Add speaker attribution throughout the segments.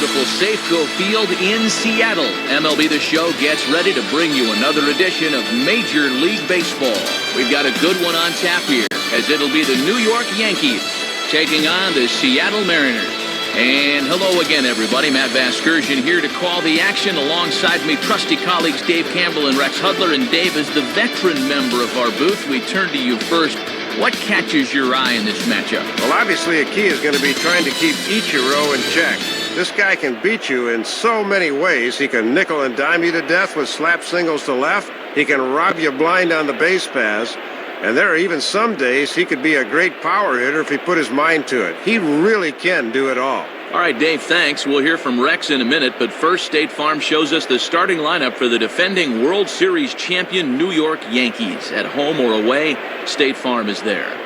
Speaker 1: beautiful Safeco Field in Seattle. MLB The Show gets ready to bring you another edition of Major League Baseball. We've got a good one on tap here, as it'll be the New York Yankees taking on the Seattle Mariners. And hello again, everybody. Matt Vasgersian here to call the action. Alongside me, trusty colleagues Dave Campbell and Rex Hudler. And Dave, is the veteran member of our booth, we turn to you first. What catches your eye in this matchup?
Speaker 2: Well, obviously a key is going to be trying to keep Ichiro in check. This guy can beat you in so many ways. He can nickel and dime you to death with slap singles to left. He can rob you blind on the base paths. And there are even some days he could be a great power hitter if he put his mind to it. He really can do it all.
Speaker 1: All right, Dave, thanks. We'll hear from Rex in a minute, but first, State Farm shows us the starting lineup for the defending World Series champion New York Yankees. At home or away, State Farm is there.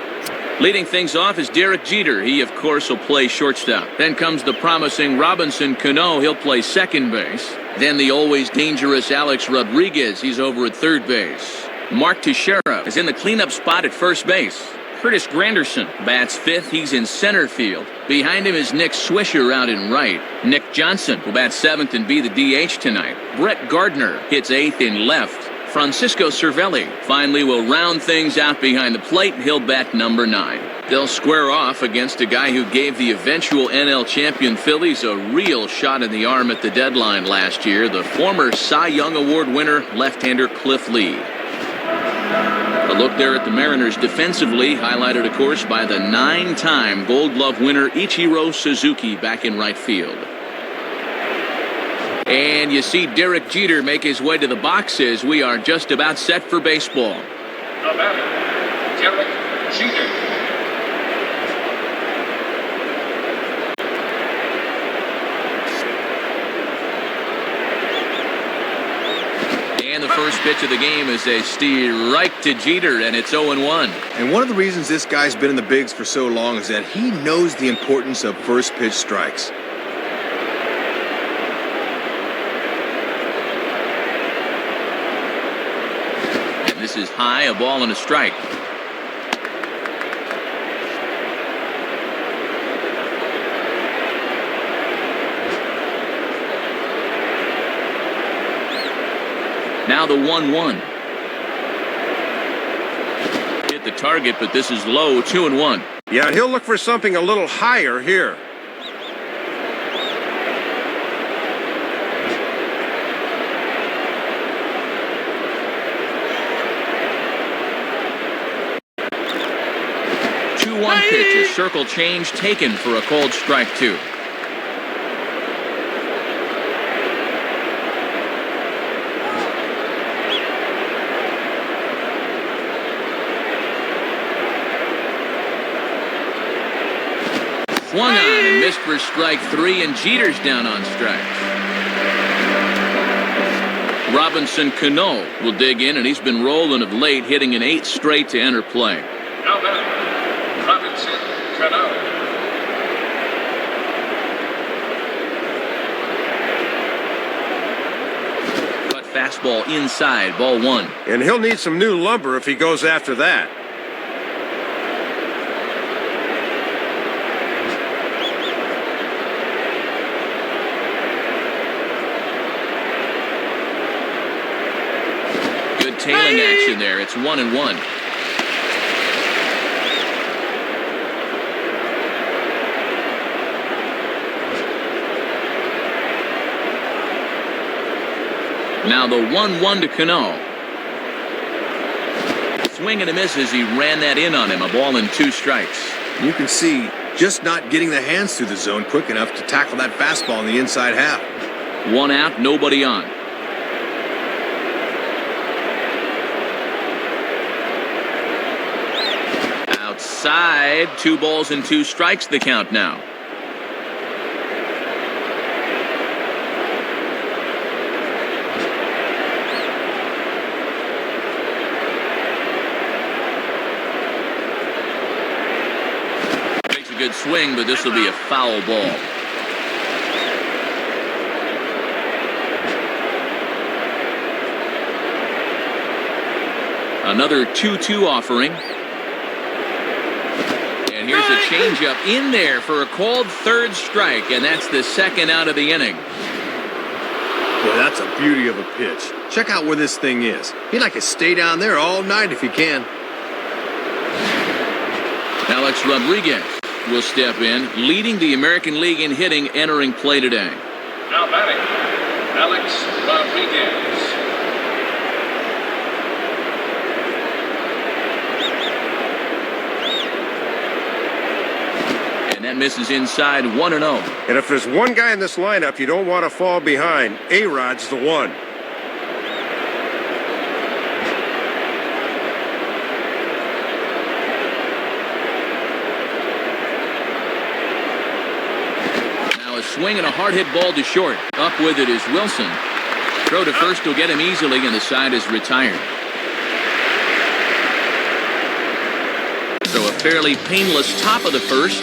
Speaker 1: Leading things off is Derek Jeter. He, of course, will play shortstop. Then comes the promising Robinson Cano. He'll play second base. Then the always dangerous Alex Rodriguez. He's over at third base. Mark Teixeira is in the cleanup spot at first base. Curtis Granderson bats fifth. He's in center field. Behind him is Nick Swisher out in right. Nick Johnson will bat seventh and be the DH tonight. Brett Gardner hits eighth in left. Francisco Cervelli finally will round things out behind the plate. He'll bat number 9. They'll square off against a guy who gave the eventual NL champion Phillies a real shot in the arm at the deadline last year. The former Cy Young Award winner, left-hander Cliff Lee. A look there at the Mariners defensively, highlighted, of course, by the 9-time Gold Glove winner Ichiro Suzuki back in right field. And you see Derek Jeter make his way to the boxes. We are just about set for baseball.
Speaker 3: The batter, Derek Jeter.
Speaker 1: And the first pitch of the game is a strike to Jeter, and it's 0-1.
Speaker 4: And one of the reasons this guy's been in the bigs for so long is that he knows the importance of first pitch strikes.
Speaker 1: And this is high, a ball and a strike. Now the 1-1. Hit the target, but this is low, 2-1.
Speaker 2: Yeah, he'll look for something a little higher here.
Speaker 1: Pitch, a circle change taken for a called strike 2. Swung on and missed for strike 3, and Jeter's down on strikes. Robinson Cano will dig in, and he's been rolling of late, hitting an 8 straight to enter play.
Speaker 3: Now batter, Robinson Cano.
Speaker 1: Cut fastball inside, ball 1.
Speaker 2: And he'll need some new lumber if he goes after that.
Speaker 1: Tailing action there. It's 1-1. Now the 1-1 to Cano. Swing and a miss as he ran that in on him. A ball and 2 strikes.
Speaker 4: You can see just not getting the hands through the zone quick enough to tackle that fastball in the inside half.
Speaker 1: 1 out, nobody on. Outside, 2 balls and 2 strikes the count now. Makes a good swing, but this will be a foul ball. Another 2-2 offering. here's a changeup in there for a called third strike, and that's the second out of the inning.
Speaker 4: Boy, that's a beauty of a pitch. Check out where this thing is. He'd like to stay down there all night if he can.
Speaker 1: Alex Rodriguez will step in, leading the American League in hitting entering play today.
Speaker 3: Now batting, Alex Rodriguez.
Speaker 1: And that misses inside 1-0.
Speaker 2: And if there's one guy in this lineup you don't want to fall behind, A-Rod's the one.
Speaker 1: Now a swing and a hard hit ball to short. Up with it is Wilson. Throw to first will get him easily, and the side is retired. So a fairly painless top of the first.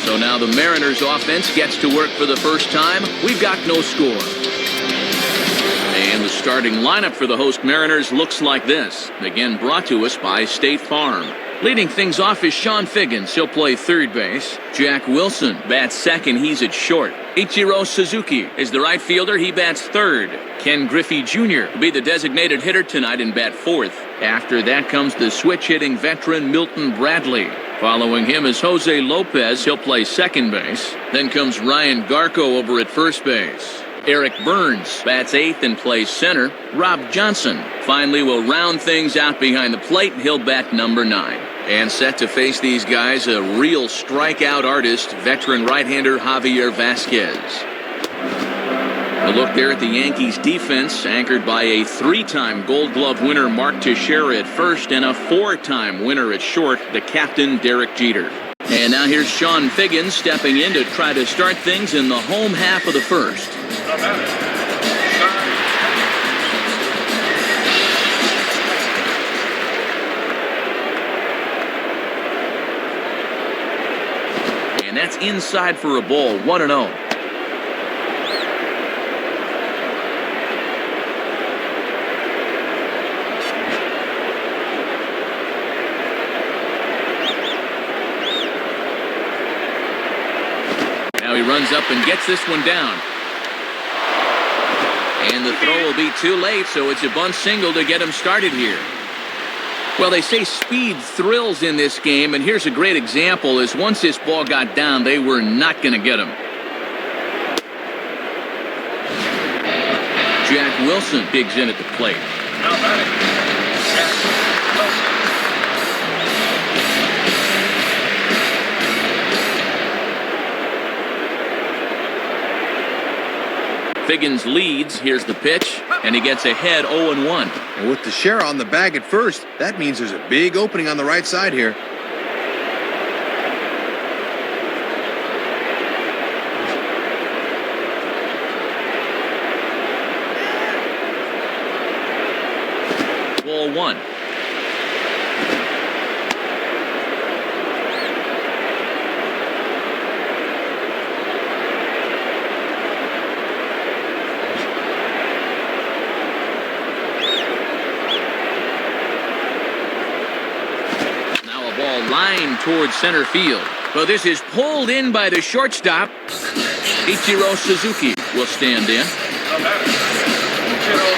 Speaker 1: So now the Mariners offense gets to work for the first time. We've got no score. And the starting lineup for the host Mariners looks like this. Again, brought to us by State Farm. Leading things off is Sean Figgins. He'll play third base. Jack Wilson bats second. He's at short. Ichiro Suzuki is the right fielder. He bats third. Ken Griffey Jr. will be the designated hitter tonight and bat fourth. After that comes the switch-hitting veteran Milton Bradley. Following him is Jose Lopez. He'll play second base. Then comes Ryan Garco over at first base. Eric Burns bats eighth and plays center. Rob Johnson finally will round things out behind the plate. He'll bat number 9. And set to face these guys, a real strikeout artist, veteran right-hander Javier Vasquez. A look there at the Yankees defense, anchored by a 3-time Gold Glove winner Mark Teixeira at first and a 4-time winner at short, the captain Derek Jeter. And now here's Sean Figgins stepping in to try to start things in the home half of the first.
Speaker 3: The batter,
Speaker 1: And that's inside for a ball, 1-0. Now he runs up and gets this one down. And the throw will be too late, so it's a bunt single to get him started here. Well, they say speed thrills in this game, and here's a great example, is once this ball got down, they were not going to get him. Jack Wilson digs in at the plate.
Speaker 3: now batting, Jack Wilson.
Speaker 1: Figgins leads. Here's the pitch, and he gets ahead 0-1.
Speaker 4: And with Teixeira on the bag at first, that means there's a big opening on the right side here.
Speaker 1: Ball 1. Line towards center field. Well, this is pulled in by the shortstop. Ichiro Suzuki will stand in.
Speaker 3: The batter, Ichiro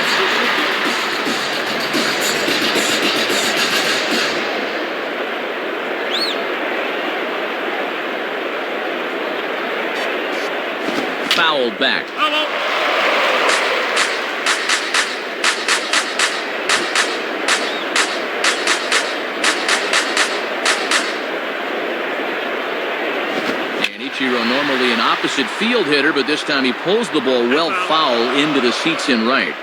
Speaker 3: Suzuki.
Speaker 1: Foul back. Ichiro, normally an opposite field hitter, but this time he pulls the ball well foul into the seats in right.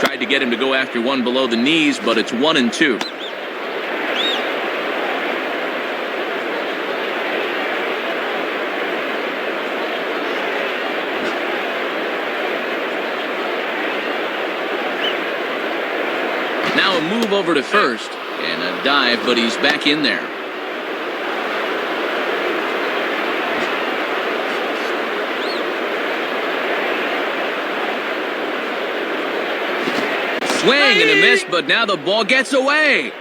Speaker 1: Tried to get him to go after one below the knees, but it's 1-2. Now a move over to first, and a dive, but he's back in there. swing and a miss, but now the ball gets away.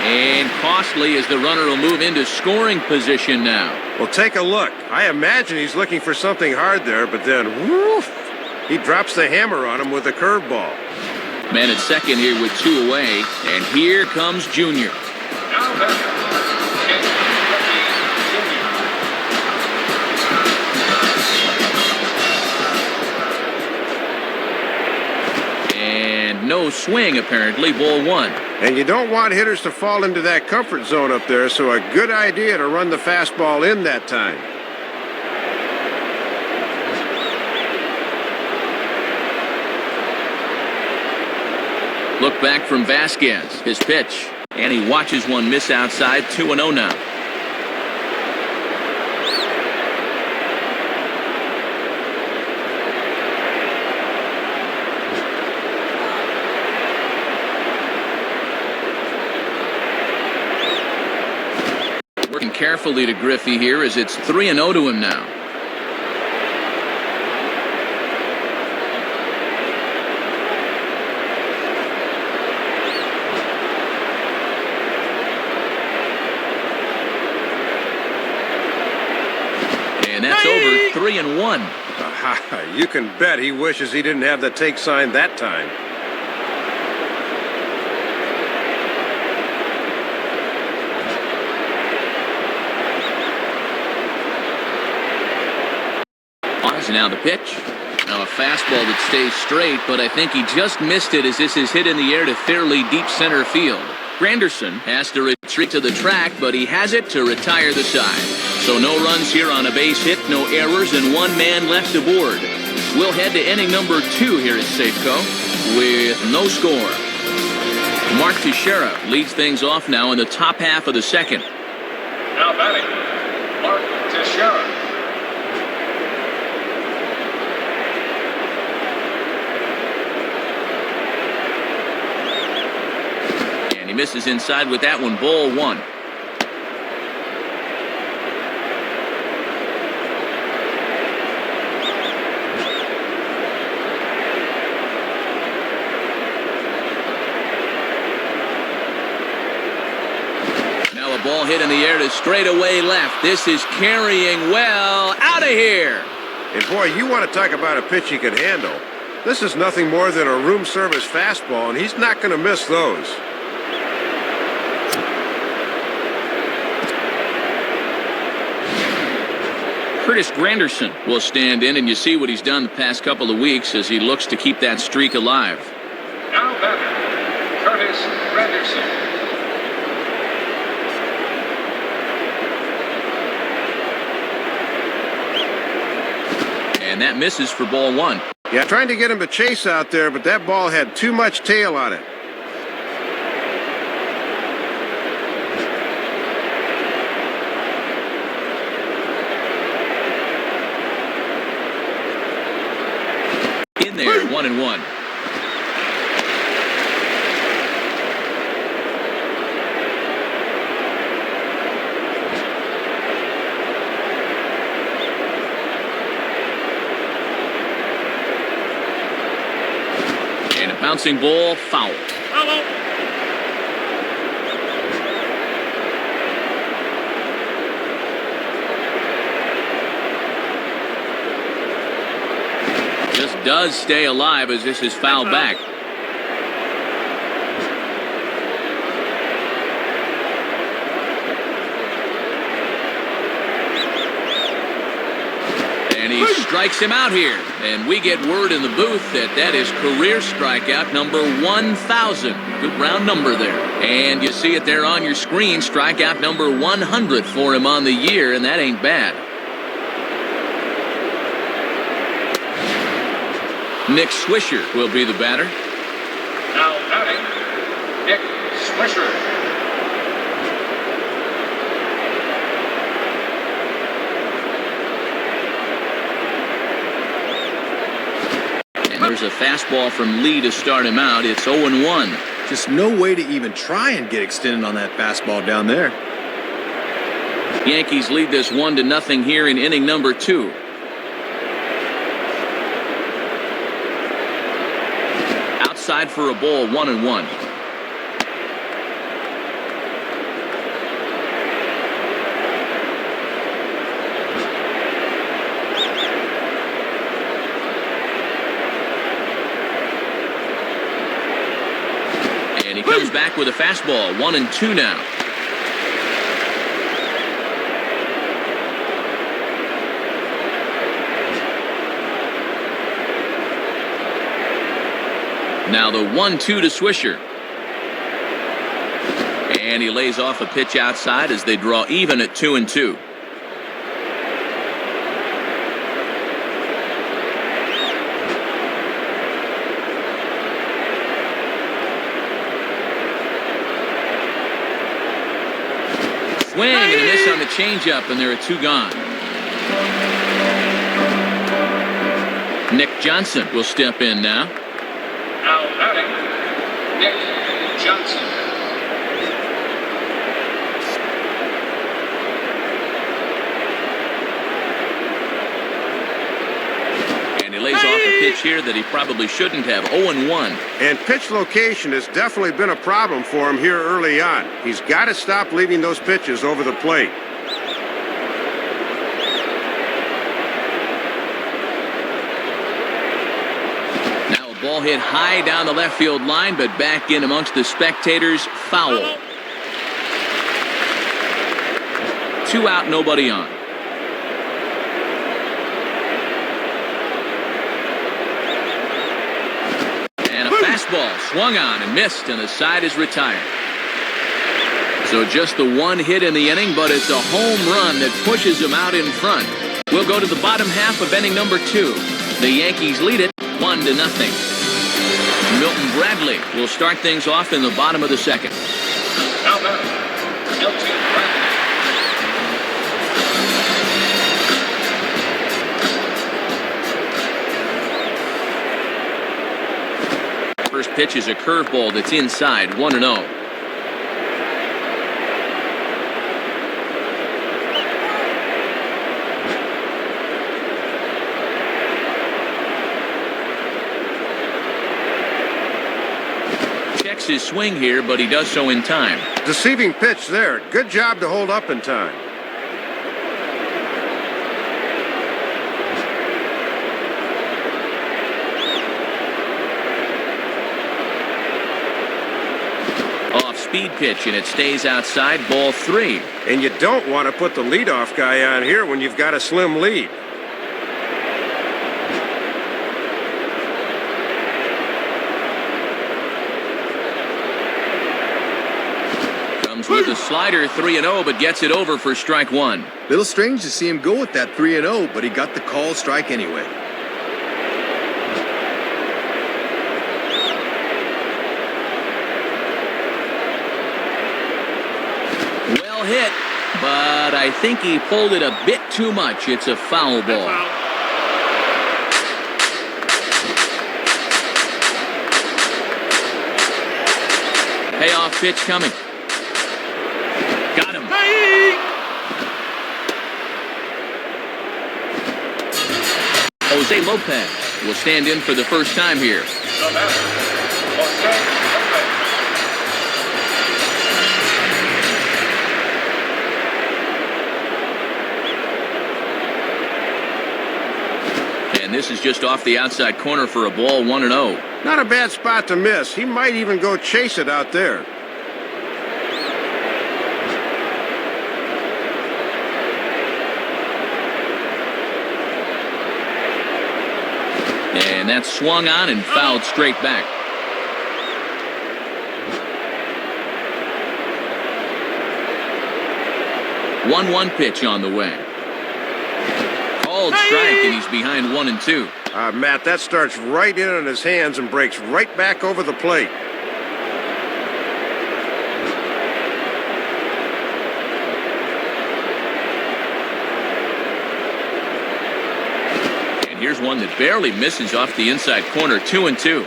Speaker 1: And costly as the runner will move into scoring position now.
Speaker 2: Well, take a look. I imagine he's looking for something hard there, but then, woof, he drops the hammer on him with a curveball.
Speaker 1: Man at second here with 2 away, and here comes Junior.
Speaker 3: Now batter.
Speaker 1: And no swing, apparently, ball 1.
Speaker 2: And you don't want hitters to fall into that comfort zone up there, so a good idea to run the fastball in that time.
Speaker 1: Look back from Vasquez, his pitch, and he watches one miss outside, 2-0 now. Working carefully to Griffey here as it's 3-0 to him now. And that's over, 3-1.
Speaker 2: You can bet he wishes he didn't have the take sign that time.
Speaker 1: Now the pitch. Now a fastball that stays straight, but I think he just missed it as this is hit in the air to fairly deep center field. Granderson has to retreat to the track, but he has it to retire the side. So no runs here on a base hit, no errors, and 1 man left aboard. We'll head to inning number 2 here at Safeco with no score. Mark Teixeira leads things off now in the top half of the second.
Speaker 3: Now batting. Mark Teixeira.
Speaker 1: Misses inside with that one, ball 1. Now a ball hit in the air to straightaway left. This is carrying well out of here.
Speaker 2: And boy, you want to talk about a pitch he can handle. This is nothing more than a room service fastball, and he's not going to miss those.
Speaker 1: Curtis Granderson will stand in, and you see what he's done the past couple of weeks as he looks to keep that streak alive.
Speaker 3: Now batter. Curtis Granderson.
Speaker 1: And that misses for ball 1.
Speaker 2: Yeah, trying to get him to chase out there, but that ball had too much tail on it.
Speaker 1: There, 1-1. And a bouncing ball, foul. Does stay alive as this is fouled back. And he strikes him out here. And we get word in the booth that that is career strikeout number 1,000. Good round number there. And you see it there on your screen, strikeout number 100 for him on the year, and that ain't bad. Nick Swisher will be the batter.
Speaker 3: Now batting, Nick Swisher.
Speaker 1: And there's a fastball from Lee to start him out. It's 0-1.
Speaker 4: Just no way to even try and get extended on that fastball down there.
Speaker 1: Yankees lead this 1-0 here in inning number 2. outside for a ball, 1-1. And he comes back with a fastball, 1-2 now. Now the 1-2 to Swisher. And he lays off a pitch outside as they draw even at 2-2. Swing and a miss on the changeup, and there are 2 gone. Nick Johnson will step in now.
Speaker 3: Now batting, Nick Johnson.
Speaker 1: And he lays off a pitch here that he probably shouldn't have, 0-1.
Speaker 2: And pitch location has definitely been a problem for him here early on. He's got to stop leaving those pitches over the plate.
Speaker 1: Ball hit high down the left field line, but back in amongst the spectators. Foul. 2 out, nobody on. And a fastball swung on and missed, and the side is retired. So just the 1 hit in the inning, but it's a home run that pushes him out in front. We'll go to the bottom half of inning number 2. The Yankees lead it 1-0. Milton Bradley will start things off in the bottom of the second.
Speaker 3: Now batting, Milton Bradley.
Speaker 1: First pitch is a curveball that's inside, 1-0. His swing here, but he does so in time.
Speaker 2: Deceiving pitch there. Good job to hold up in time.
Speaker 1: Off-speed pitch, and it stays outside, ball 3.
Speaker 2: And you don't want to put the leadoff guy on here when you've got a slim lead.
Speaker 1: With a slider, 3-0, but gets it over for strike 1.
Speaker 4: Little strange to see him go with that 3-0, but he got the call strike anyway.
Speaker 1: Well hit, but I think he pulled it a bit too much. It's a foul ball. Payoff pitch coming. Got him. Jose Lopez will stand in for the first time here. And this is just off the outside corner for a ball, 1-0.
Speaker 2: Not a bad spot to miss. He might even go chase it out there.
Speaker 1: And that's swung on and fouled straight back. One pitch on the way. Called strike, and he's behind 1-2.
Speaker 2: Matt, that starts right in on his hands and breaks right back over the plate.
Speaker 1: And here's one that barely misses off the inside corner, 2-2.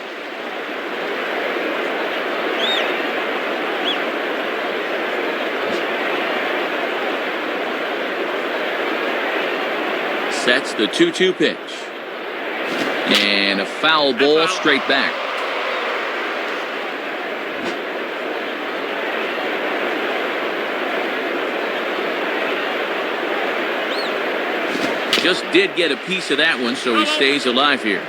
Speaker 1: Sets the 2-2 pitch. And a foul ball straight back. Just did get a piece of that one, so he stays alive here.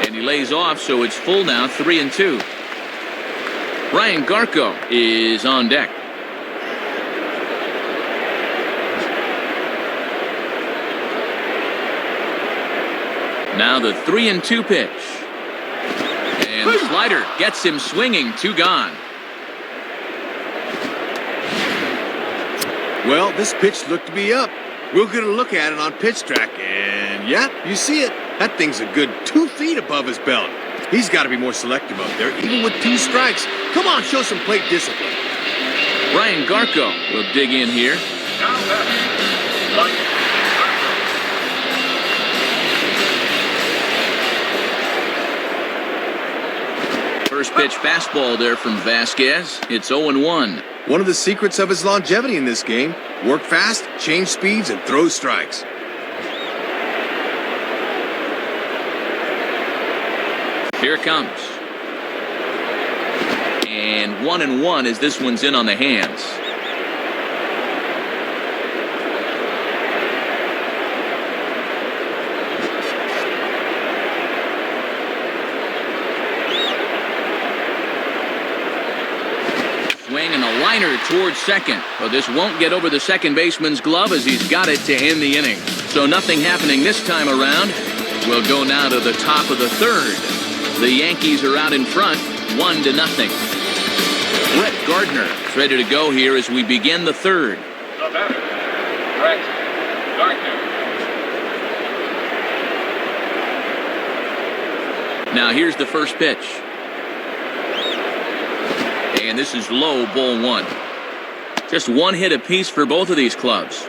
Speaker 1: And he lays off, so it's full now, 3-2. Ryan Garco is on deck. Now the 3-2 pitch. And the slider gets him swinging, 2 gone.
Speaker 4: Well, this pitch looked to be up. We'll get a look at it on pitch track, and yeah, you see it. That thing's a good 2 feet above his belt. He's got to be more selective up there, even with 2 strikes. Come on, show some plate discipline.
Speaker 1: Ryan Garco will dig in here.
Speaker 3: Now batting, Ryan Garco.
Speaker 1: First pitch fastball there from Vasquez. It's 0-1.
Speaker 4: One of the secrets of his longevity in this game: work fast, change speeds, and throw strikes.
Speaker 1: Here it comes. And 1-1 as this one's in on the hands. Swing and a liner towards second. But this won't get over the second baseman's glove as he's got it to end the inning. So nothing happening this time around. We'll go now to the top of the third. The Yankees are out in front, 1-0. Brett Gardner is ready to go here as we begin the third.
Speaker 3: The batter, Brett Gardner.
Speaker 1: Now here's the first pitch. And this is low, ball 1. Just 1 hit apiece for both of these clubs.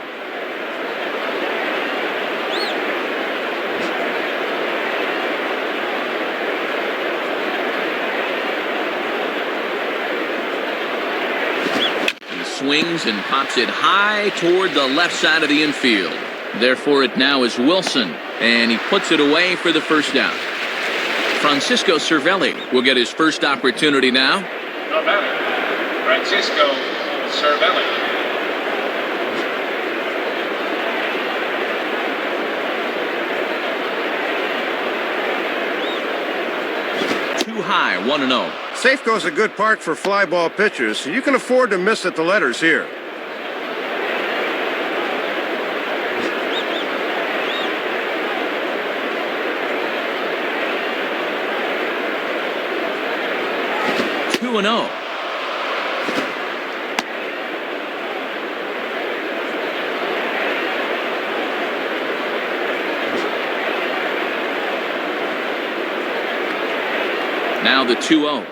Speaker 1: Swings and pops it high toward the left side of the infield. Therefore, it now is Wilson, and he puts it away for the first out. Francisco Cervelli will get his first opportunity now.
Speaker 3: The batter, Francisco Cervelli.
Speaker 1: Too high, 1-0.
Speaker 2: Safeco's a good park for fly ball pitchers, so you can afford to miss at the letters here.
Speaker 1: Two and 0. Now the 2-0.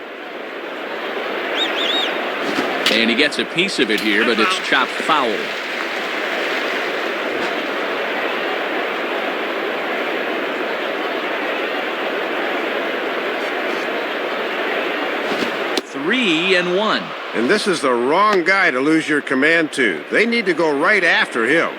Speaker 1: And he gets a piece of it here, but it's chopped foul. Three and 1.
Speaker 2: And this is the wrong guy to lose your command to. They need to go right after him.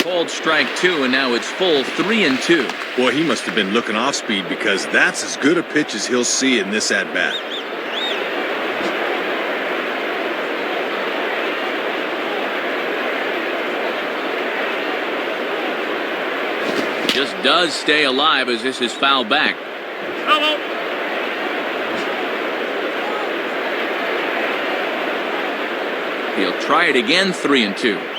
Speaker 1: Called strike 2, and now it's full 3-2.
Speaker 4: Boy, he must have been looking off speed, because that's as good a pitch as he'll see in this at-bat.
Speaker 1: Just does stay alive as this is fouled back. He'll try it again, 3-2.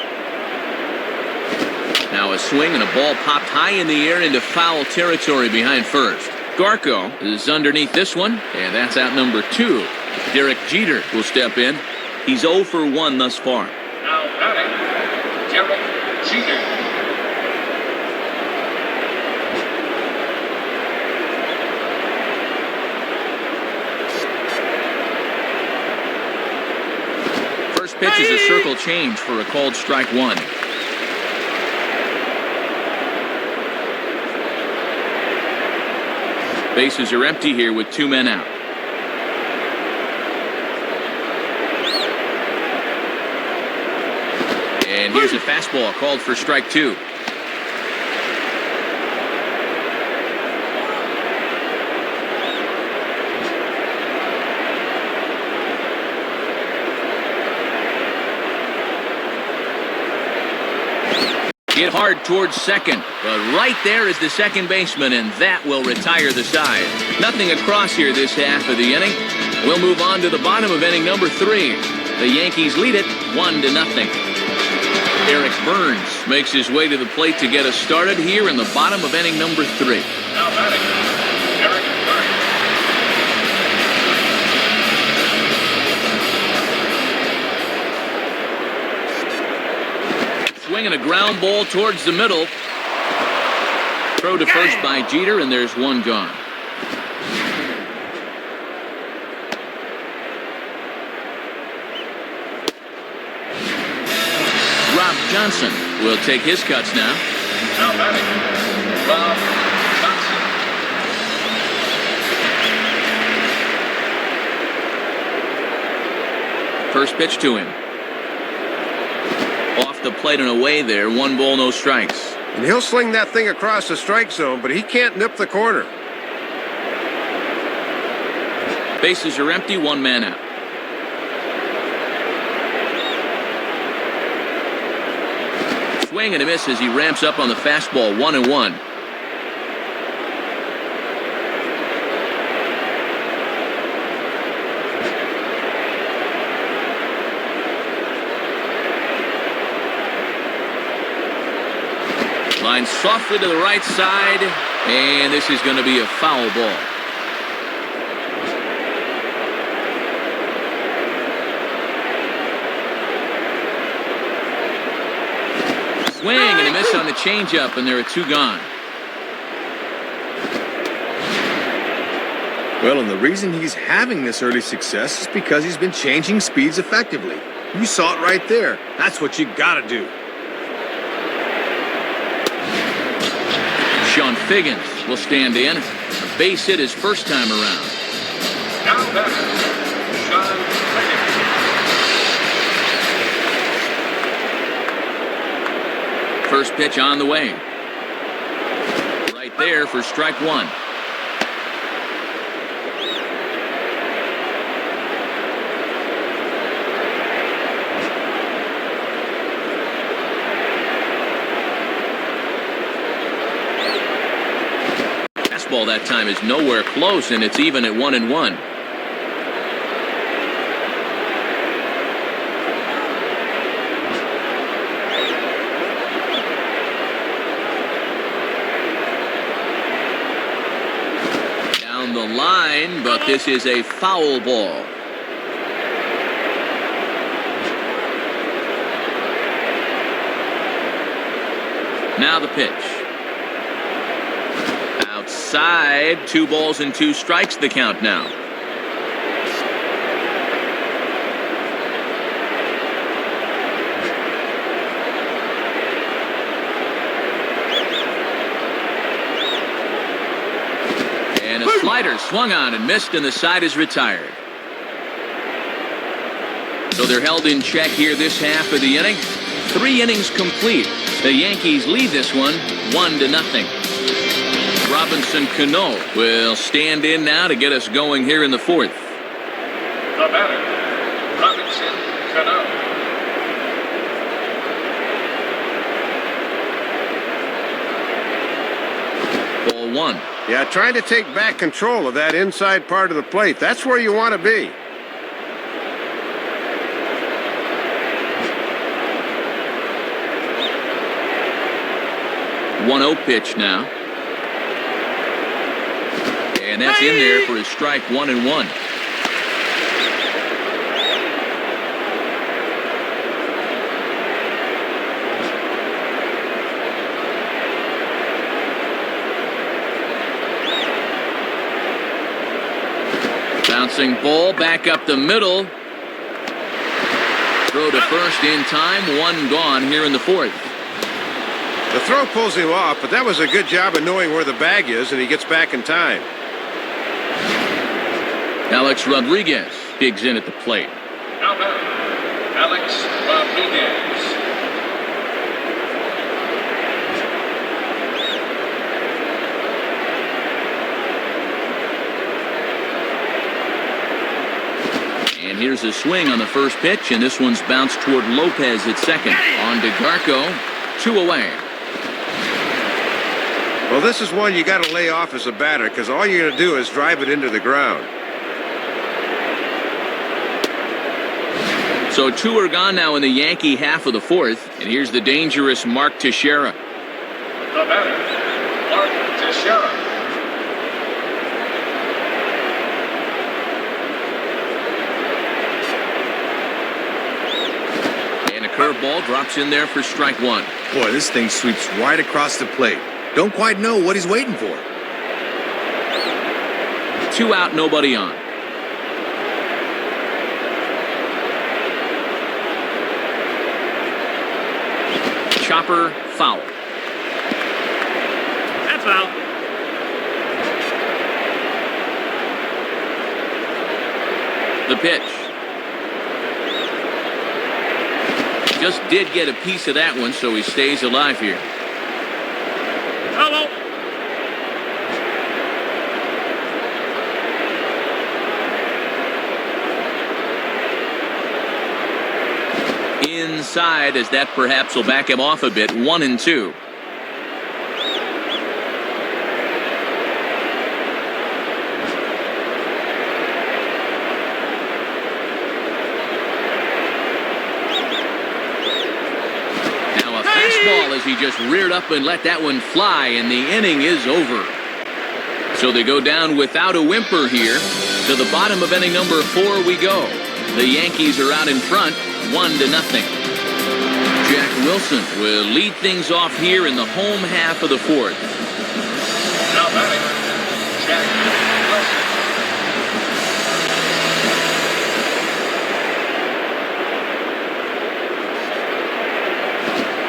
Speaker 1: Now a swing and a ball popped high in the air into foul territory behind first. Garco is underneath this one, and that's out number 2. Derek Jeter will step in. He's 0 for 1 thus far.
Speaker 3: Now batting, Derek Jeter.
Speaker 1: First pitch is a circle change for a called strike 1. Bases are empty here with 2 men out. And here's a fastball called for strike 2. Hit hard towards second, but right there is the second baseman, and that will retire the side. Nothing across here this half of the inning. We'll move on to the bottom of inning number 3. The Yankees lead it 1-0. Eric Burns makes his way to the plate to get us started here in the bottom of inning number 3.
Speaker 3: Now batting, Eric Burns.
Speaker 1: Swinging a ground ball towards the middle. Throw to first by Jeter, and there's one gone. Rob Johnson will take his cuts now.
Speaker 3: Now batting, Rob Johnson.
Speaker 1: First pitch to him. Off the plate and away there. 1 ball, no strikes.
Speaker 2: And he'll sling that thing across the strike zone, but he can't nip the corner.
Speaker 1: Bases are empty, 1 man out. Swing and a miss as he ramps up on the fastball. 1-1. Line softly to the right side, and this is going to be a foul ball. Swing and a miss on the changeup, and there are 2 gone.
Speaker 4: Well, and the reason he's having this early success is because he's been changing speeds effectively. You saw it right there. That's what you gotta do.
Speaker 1: Sean Figgins will stand in. A base hit his first time around.
Speaker 3: Now batting, Sean Figgins.
Speaker 1: First pitch on the way. Right there for strike 1. Fastball that time is nowhere close, and it's even at 1-1. Down the line, but this is a foul ball. Now the pitch. Outside, 2 balls and 2 strikes the count now. And a slider swung on and missed, and the side is retired. So they're held in check here this half of the inning. 3 innings complete. The Yankees lead this one 1-0. Robinson Cano will stand in now to get us going here in the 4th.
Speaker 3: The batter, Robinson Cano.
Speaker 1: Ball 1.
Speaker 2: Yeah, trying to take back control of that inside part of the plate. That's where you want to be.
Speaker 1: 1-0 pitch now. And that's in there for his strike 1-1. Bouncing ball back up the middle. Throw to first in time. 1 gone here in the 4th.
Speaker 2: The throw pulls him off, but that was a good job of knowing where the bag is, and he gets back in time.
Speaker 1: Alex Rodriguez digs in at the plate.
Speaker 3: Now batting, Alex Rodriguez.
Speaker 1: And here's a swing on the first pitch, and this one's bounced toward Lopez at second. On to Garco, 2 away.
Speaker 2: Well, this is one you got to lay off as a batter because all you're going to do is drive it into the ground.
Speaker 1: So 2 are gone now in the Yankee half of the fourth. And here's the dangerous Mark Teixeira.
Speaker 3: The batter, Mark Teixeira.
Speaker 1: And a curveball drops in there for strike 1.
Speaker 4: Boy, this thing sweeps right across the plate. Don't quite know what he's waiting for.
Speaker 1: 2 out, nobody on. Chopper, foul.
Speaker 3: That's foul.
Speaker 1: The pitch. Just did get a piece of that one, so he stays alive here.
Speaker 3: Hello.
Speaker 1: Inside, as that perhaps will back him off a bit. 1-2. Now a fastball as he just reared up and let that one fly, and the inning is over. So they go down without a whimper here. To the bottom of inning number 4 we go. The Yankees are out in front, 1-0. Jack Wilson will lead things off here in the home half of the fourth.
Speaker 3: Now batting, Jack Wilson.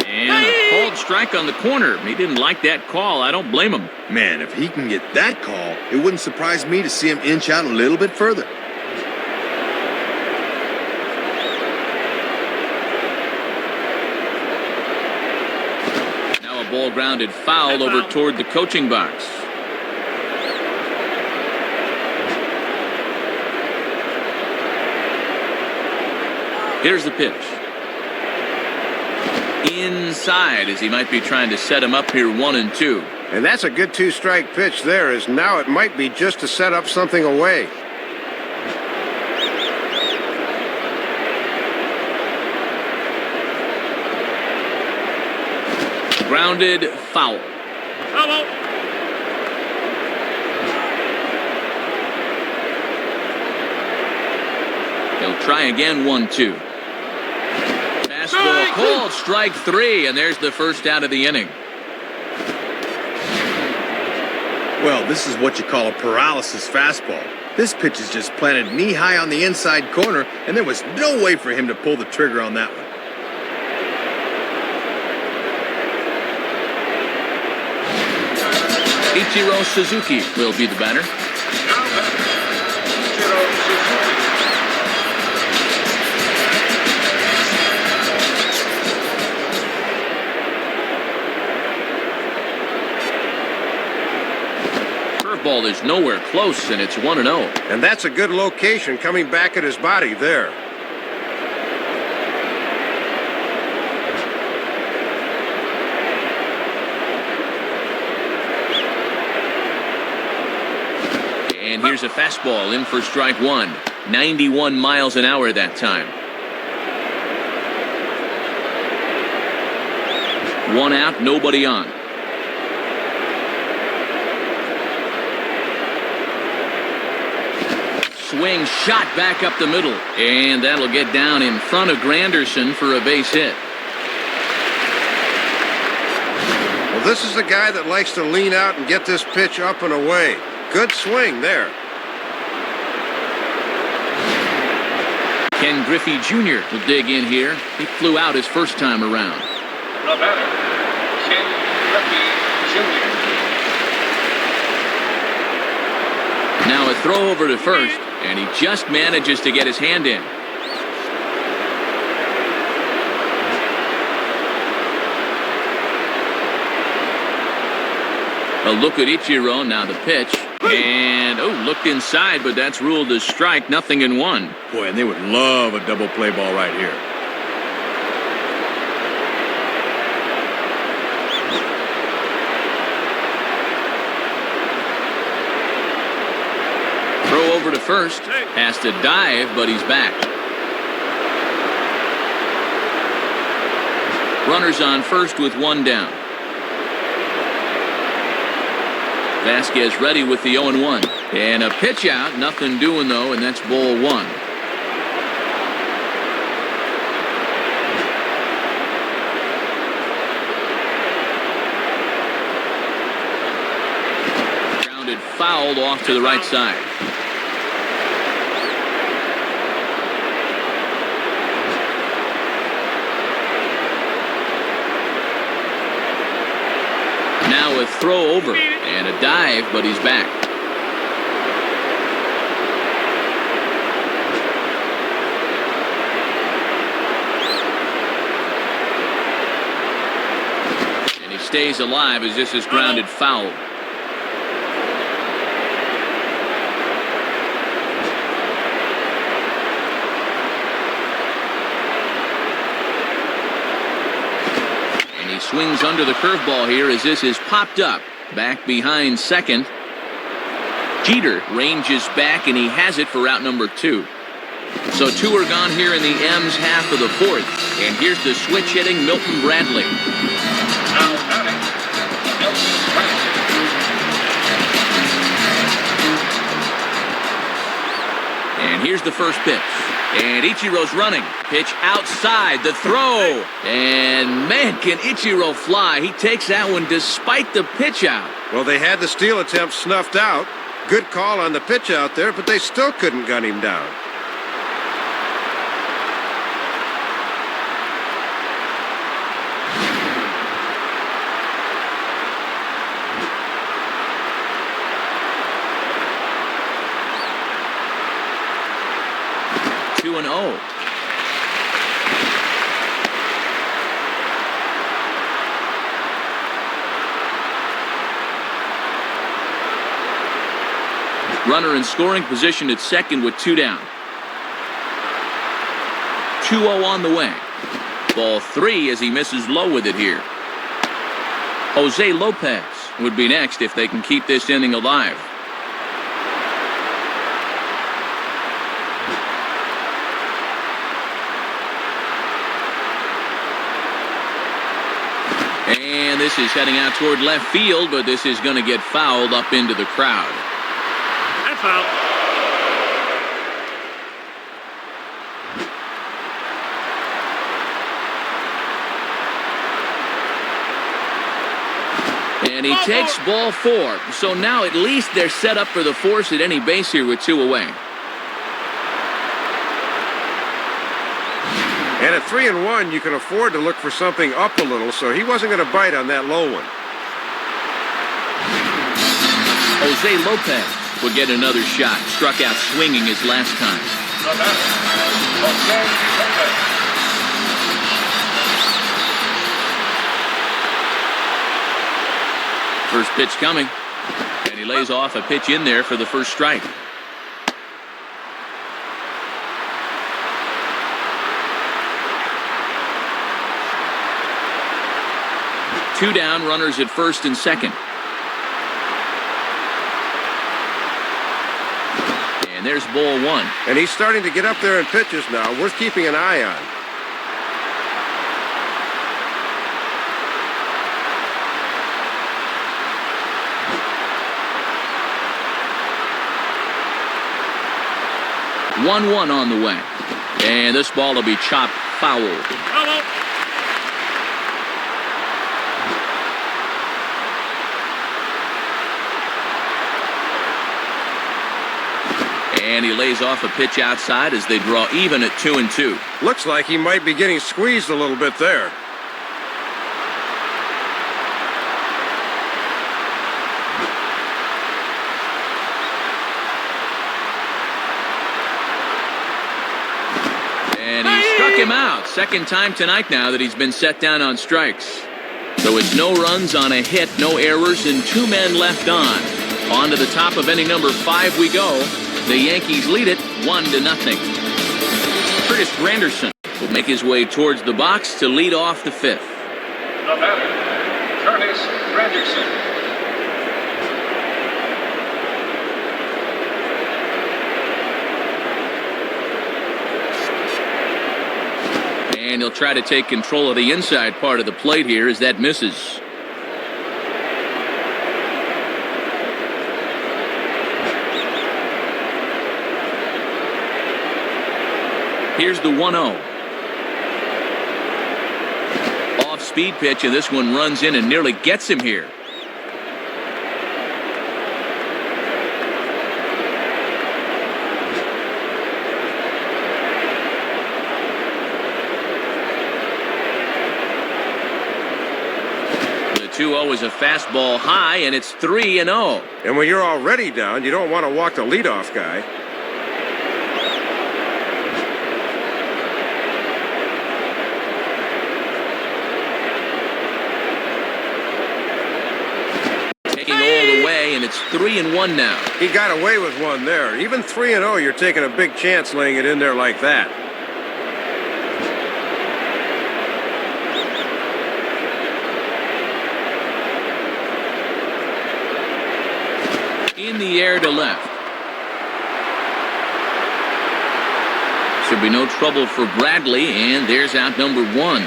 Speaker 1: And a called strike on the corner. He didn't like that call. I don't blame him.
Speaker 4: Man, if he can get that call, it wouldn't surprise me to see him inch out a little bit further.
Speaker 1: Ball grounded foul over toward the coaching box. Here's the pitch. Inside, as he might be trying to set him up here. 1-2.
Speaker 2: And that's a good 2-strike pitch there, as now it might be just to set up something away.
Speaker 1: Grounded foul.
Speaker 3: Hello.
Speaker 1: He'll try again. 1-2. Fastball called, strike 3, and there's the first out of the inning.
Speaker 4: Well, this is what you call a paralysis fastball. This pitch is just planted knee-high on the inside corner, and there was no way for him to pull the trigger on that one.
Speaker 1: Ichiro Suzuki will be the batter.
Speaker 3: Now batting, Ichiro Suzuki.
Speaker 1: Curveball is nowhere close, and it's 1-0.
Speaker 2: And that's a good location coming back at his body there.
Speaker 1: And here's a fastball in for strike 1. 91 miles an hour that time. 1 out, nobody on. Swing shot back up the middle. And that'll get down in front of Granderson for a base hit.
Speaker 2: Well, this is the guy that likes to lean out and get this pitch up and away. Good swing there.
Speaker 1: Ken Griffey Jr. will dig in here. He flew out his first time around.
Speaker 3: The batter, Ken Griffey Jr.
Speaker 1: Now a throw over to first, and he just manages to get his hand in. A look at Ichiro, now the pitch. And, looked inside, but that's ruled a strike, 0-1.
Speaker 4: Boy, and they would love a double play ball right here.
Speaker 1: Throw over to first. Has to dive, but he's back. Runners on first with one down. Vasquez ready with the 0-1. And a pitch out. Nothing doing, though, and that's ball one. Grounded fouled off to the right side. Now a throw over and a dive, but he's back. And he stays alive as this is grounded foul. Swings under the curveball here as this is popped up. Back behind second. Jeter ranges back, and he has it for out number 2. So 2 are gone here in the M's half of the fourth. And here's the switch hitting Milton Bradley.
Speaker 3: Now batting, Milton Bradley.
Speaker 1: And here's the first pitch. And Ichiro's running. Pitch outside. The throw. And, man, can Ichiro fly. He takes that one despite the pitch out.
Speaker 2: Well, they had the steal attempt snuffed out. Good call on the pitch out there, but they still couldn't gun him down.
Speaker 1: Two and 0. Runner in scoring position at second with 2 down. 2-0 on the way. Ball 3 as he misses low with it here. Jose Lopez would be next if they can keep this inning alive. And this is heading out toward left field, but this is going to get fouled up into the crowd.
Speaker 3: And foul.
Speaker 1: And he takes ball 4. So now at least they're set up for the force at any base here with 2 away.
Speaker 2: And at 3-1, you can afford to look for something up a little, so he wasn't going to bite on that low one.
Speaker 1: Jose Lopez will get another shot. Struck out swinging his last time.
Speaker 3: The batter, Jose Lopez.
Speaker 1: First pitch coming. And he lays off a pitch in there for the first strike. Two down, runners at first and second. And there's ball 1.
Speaker 2: And he's starting to get up there in pitches now, worth keeping an eye on.
Speaker 1: One on the way. And this ball will be chopped foul.
Speaker 3: Hello.
Speaker 1: And he lays off a pitch outside as they draw even at 2-2.
Speaker 2: Looks like he might be getting squeezed a little bit there.
Speaker 1: And he struck him out. Second time tonight now that he's been set down on strikes. So it's no runs on a hit, no errors, and 2 men left on. On to the top of inning number 5 we go. The Yankees lead it 1-0. Curtis Granderson will make his way towards the box to lead off the 5th.
Speaker 3: The batter, Curtis Granderson.
Speaker 1: And he'll try to take control of the inside part of the plate here as that misses. Here's the 1-0. Off-speed pitch, and this one runs in and nearly gets him here. The 2-0 is a fastball high, and it's 3-0.
Speaker 2: And when you're already down, you don't want to walk the leadoff guy.
Speaker 1: And it's 3-1 now.
Speaker 2: He got away with one there. Even 3-0, you're taking a big chance laying it in there like that.
Speaker 1: In the air to left. Should be no trouble for Bradley, and there's out number 1.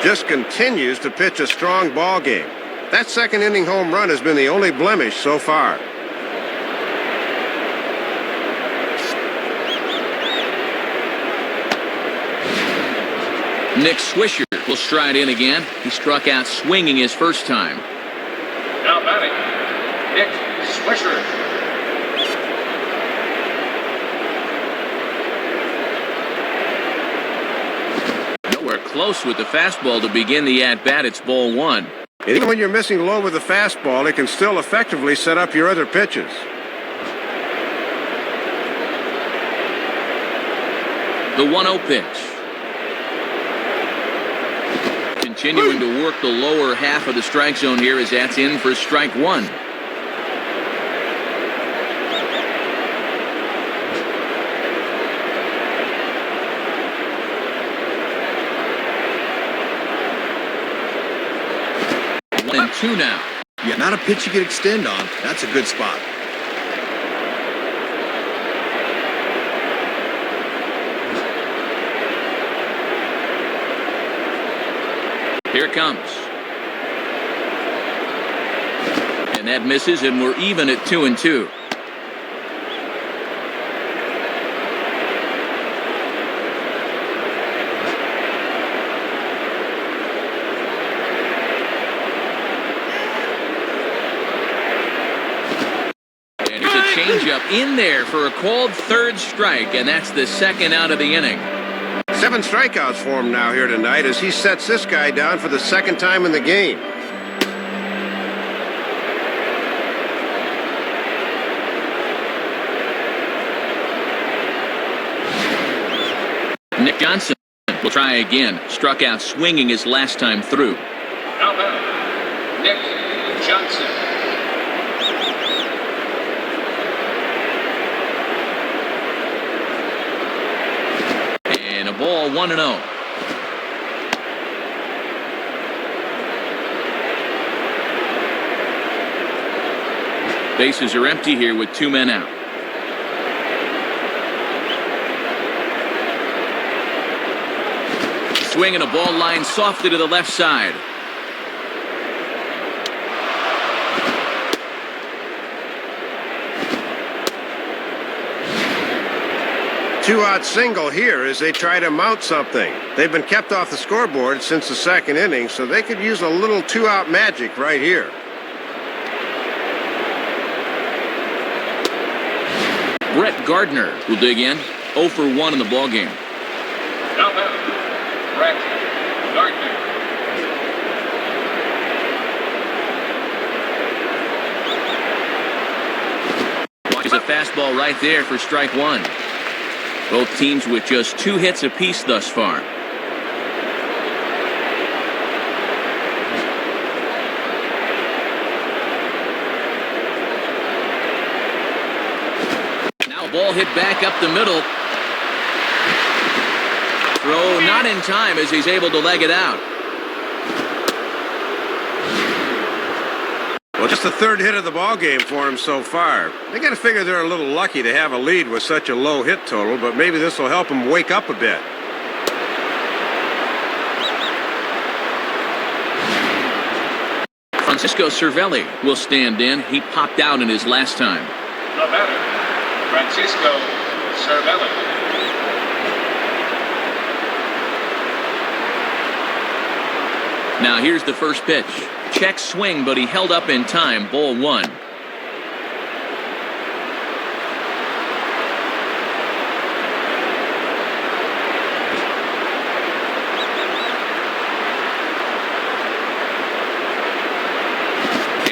Speaker 2: Just continues to pitch a strong ball game. That second inning home run has been the only blemish so far.
Speaker 1: Nick Swisher will stride in again. He struck out swinging his first time.
Speaker 3: Now batting, Nick Swisher.
Speaker 1: Close with the fastball to begin the at-bat. It's ball 1.
Speaker 2: And even when you're missing low with the fastball, it can still effectively set up your other pitches.
Speaker 1: The 1-0 pitch. Continuing to work the lower half of the strike zone here as that's in for strike 1. And 2 now.
Speaker 4: Yeah, not a pitch you can extend on. That's a good spot.
Speaker 1: Here it comes. And that misses, and we're even at 2-2. Changeup in there for a called third strike, and that's the second out of the inning.
Speaker 2: 7 strikeouts for him now here tonight as he sets this guy down for the second time in the game.
Speaker 1: Nick Johnson will try again. Struck out swinging his last time through.
Speaker 3: Now batting, Nick Johnson.
Speaker 1: Ball 1-0. Bases are empty here with 2 men out. Swinging a ball line softly to the left side.
Speaker 2: Two-out single here as they try to mount something. They've been kept off the scoreboard since the second inning, so they could use a little two-out magic right here.
Speaker 1: Brett Gardner will dig in. 0 for 1 in the ballgame.
Speaker 3: Now batting, Brett Gardner.
Speaker 1: Watches a fastball right there for strike 1. Both teams with just 2 hits apiece thus far. A ball hit back up the middle. Throw not in time as he's able to leg it out.
Speaker 2: Well, just the third hit of the ball game for him so far. They got to figure they're a little lucky to have a lead with such a low hit total, but maybe this will help him wake up a bit.
Speaker 1: Francisco Cervelli will stand in. He popped out in his last time.
Speaker 3: The batter, Francisco Cervelli.
Speaker 1: Now here's the first pitch. Check swing, but he held up in time. Ball one.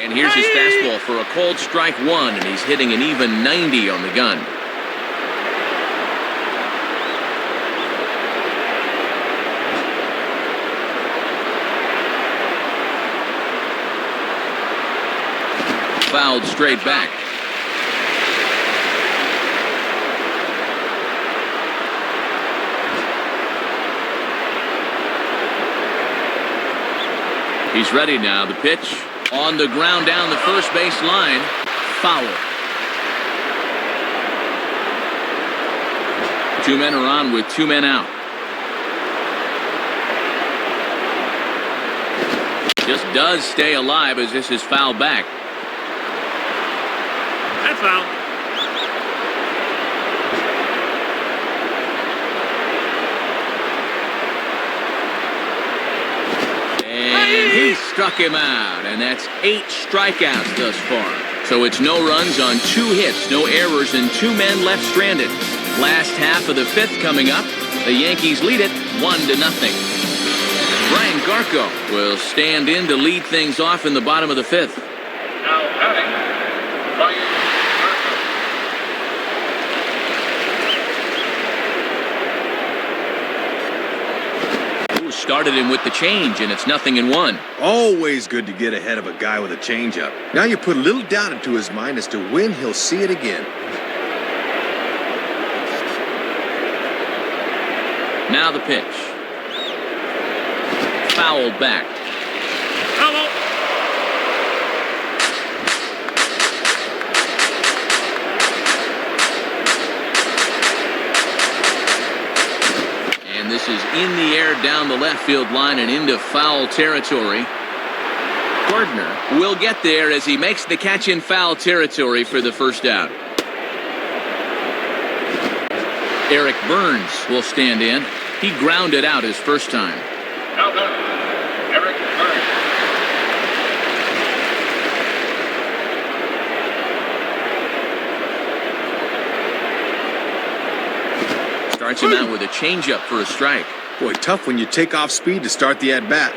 Speaker 1: And here's his fastball for a called strike one, and he's hitting an even 90 on the gun. Fouled straight back. He's ready now. The pitch on the ground down the first base line. Foul. Two men are on with two men out. Just does stay alive as this is fouled back.
Speaker 3: That's foul.
Speaker 1: And he struck him out, and that's 8 strikeouts thus far. So it's no runs on 2 hits, no errors, and 2 men left stranded. Last half of the 5th coming up. The Yankees lead it 1-0. Brian Garco will stand in to lead things off in the bottom of the 5th.
Speaker 3: Now batting, Brian
Speaker 1: Garco. Started him with the change, and it's 0-1.
Speaker 4: Always good to get ahead of a guy with a changeup. Now you put a little doubt into his mind as to when he'll see it again.
Speaker 1: Now the pitch. Fouled back.
Speaker 3: Hello.
Speaker 1: And this is in the air down the left field line and into foul territory. Gardner will get there as he makes the catch in foul territory for the first out. Eric Burns will stand in. He grounded out his first time.
Speaker 3: Now done. Eric Burns.
Speaker 1: Starts him out with a changeup for a strike.
Speaker 4: Boy, tough when you take off speed to start the at-bat.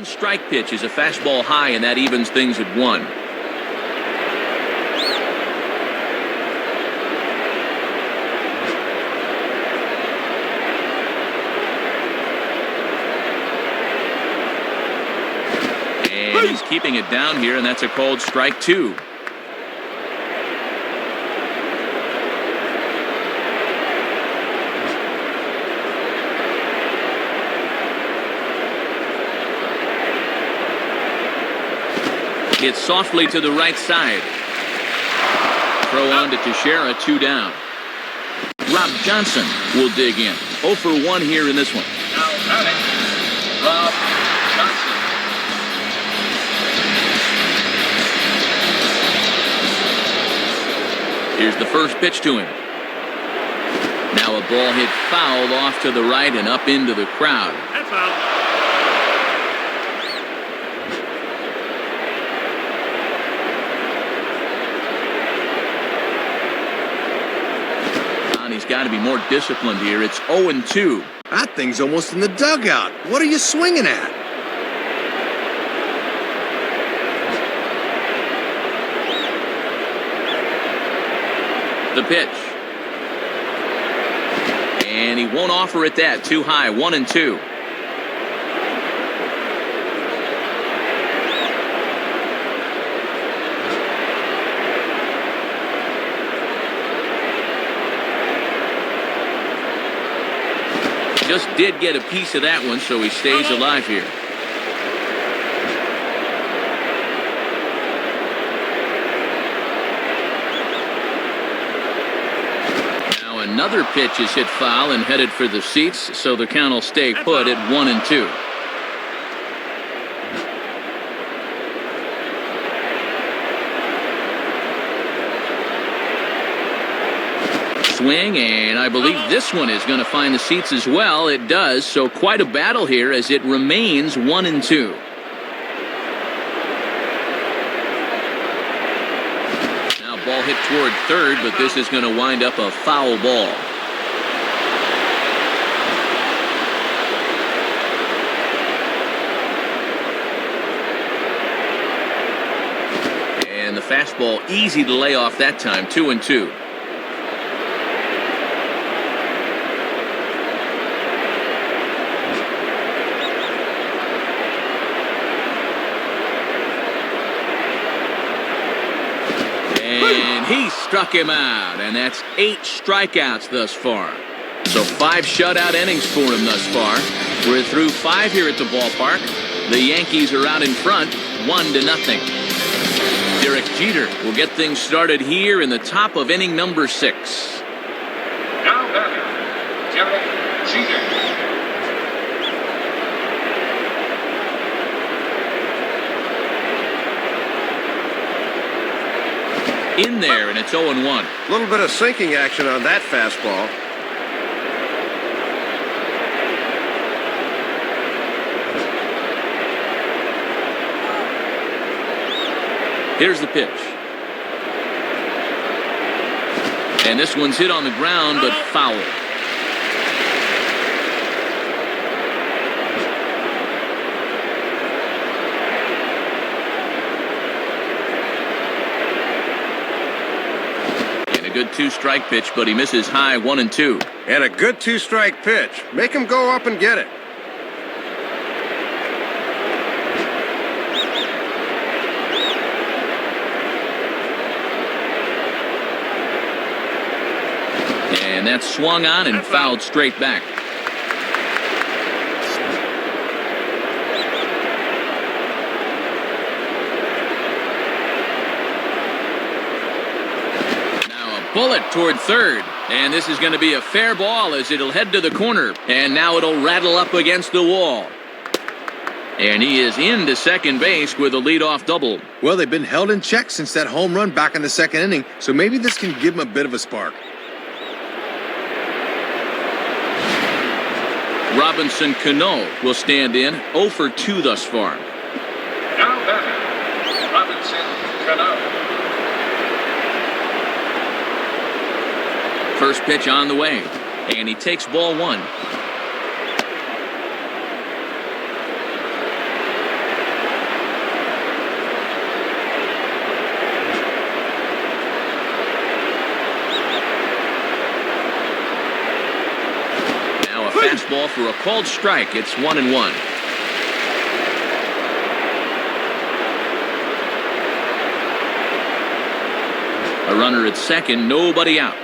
Speaker 1: Strike pitch is a fastball high, and that evens things at 1. And he's keeping it down here, and that's a called strike 2. Hits softly to the right side. Throw on to Teixeira, 2 down. Rob Johnson will dig in. 0 for 1 here in this one.
Speaker 3: Now batting, Rob Johnson.
Speaker 1: Here's the first pitch to him. Now a ball hit foul off to the right and up into the crowd.
Speaker 3: That's foul.
Speaker 1: He's got to be more disciplined here. It's 0-2.
Speaker 4: That thing's almost in the dugout. What are you swinging at?
Speaker 1: The pitch. And he won't offer it that. Too high. 1-2. Just did get a piece of that one, so he stays alive here. Now another pitch is hit foul and headed for the seats, so the count will stay put at 1-2. Swing, and I believe this one is going to find the seats as well. It does, so quite a battle here as it remains 1-2. Now ball hit toward third, but this is going to wind up a foul ball. And the fastball easy to lay off that time. 2-2. And he struck him out, and that's 8 strikeouts thus far. So 5 shutout innings for him thus far. We're through 5 here at the ballpark. The Yankees are out in front, 1-0. Derek Jeter will get things started here in the top of inning number 6.
Speaker 3: Now batting, Derek Jeter.
Speaker 1: In there, and it's 0-1.
Speaker 2: A little bit of sinking action on that fastball.
Speaker 1: Here's the pitch. And this one's hit on the ground, but foul. Good 2-strike pitch, but he misses high. 1-2.
Speaker 2: And a good 2-strike pitch. Make him go up and get it.
Speaker 1: And that's swung on and fouled straight back. Bullet toward third, and this is going to be a fair ball as it'll head to the corner, and now it'll rattle up against the wall. And he is into second base with a leadoff double.
Speaker 4: Well, they've been held in check since that home run back in the second inning, so maybe this can give them a bit of a spark.
Speaker 1: Robinson Cano will stand in, 0 for 2 thus far.
Speaker 3: Now batting, Robinson Cano.
Speaker 1: First pitch on the way, and he takes ball 1. Now a fastball for a called strike. It's 1-1. A runner at second, nobody out.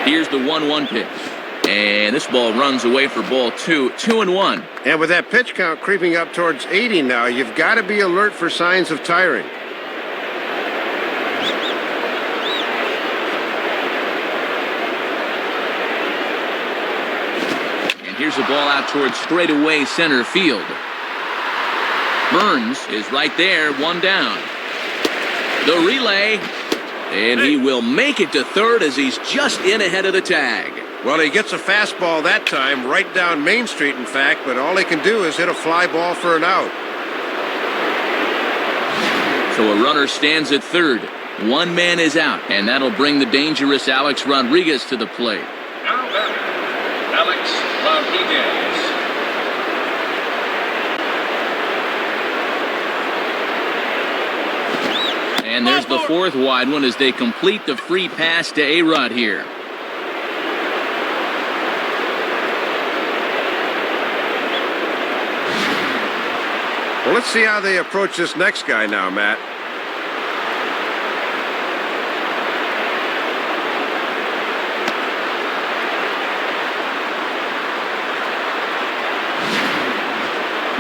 Speaker 1: Here's the 1-1 pitch. And this ball runs away for ball 2. 2-1.
Speaker 2: And with that pitch count creeping up towards 80 now, you've got to be alert for signs of tiring.
Speaker 1: And here's a ball out towards straightaway center field. Burns is right there, 1 down. The relay. And he will make it to third as he's just in ahead of the tag.
Speaker 2: Well, he gets a fastball that time, right down Main Street, in fact, but all he can do is hit a fly ball for an out.
Speaker 1: So a runner stands at third. 1 man is out, and that'll bring the dangerous Alex Rodriguez to the plate.
Speaker 3: Now batting, Alex Rodriguez.
Speaker 1: And there's the 4th wide one as they complete the free pass to A-Rod here.
Speaker 2: let's see how they approach this next guy now, Matt.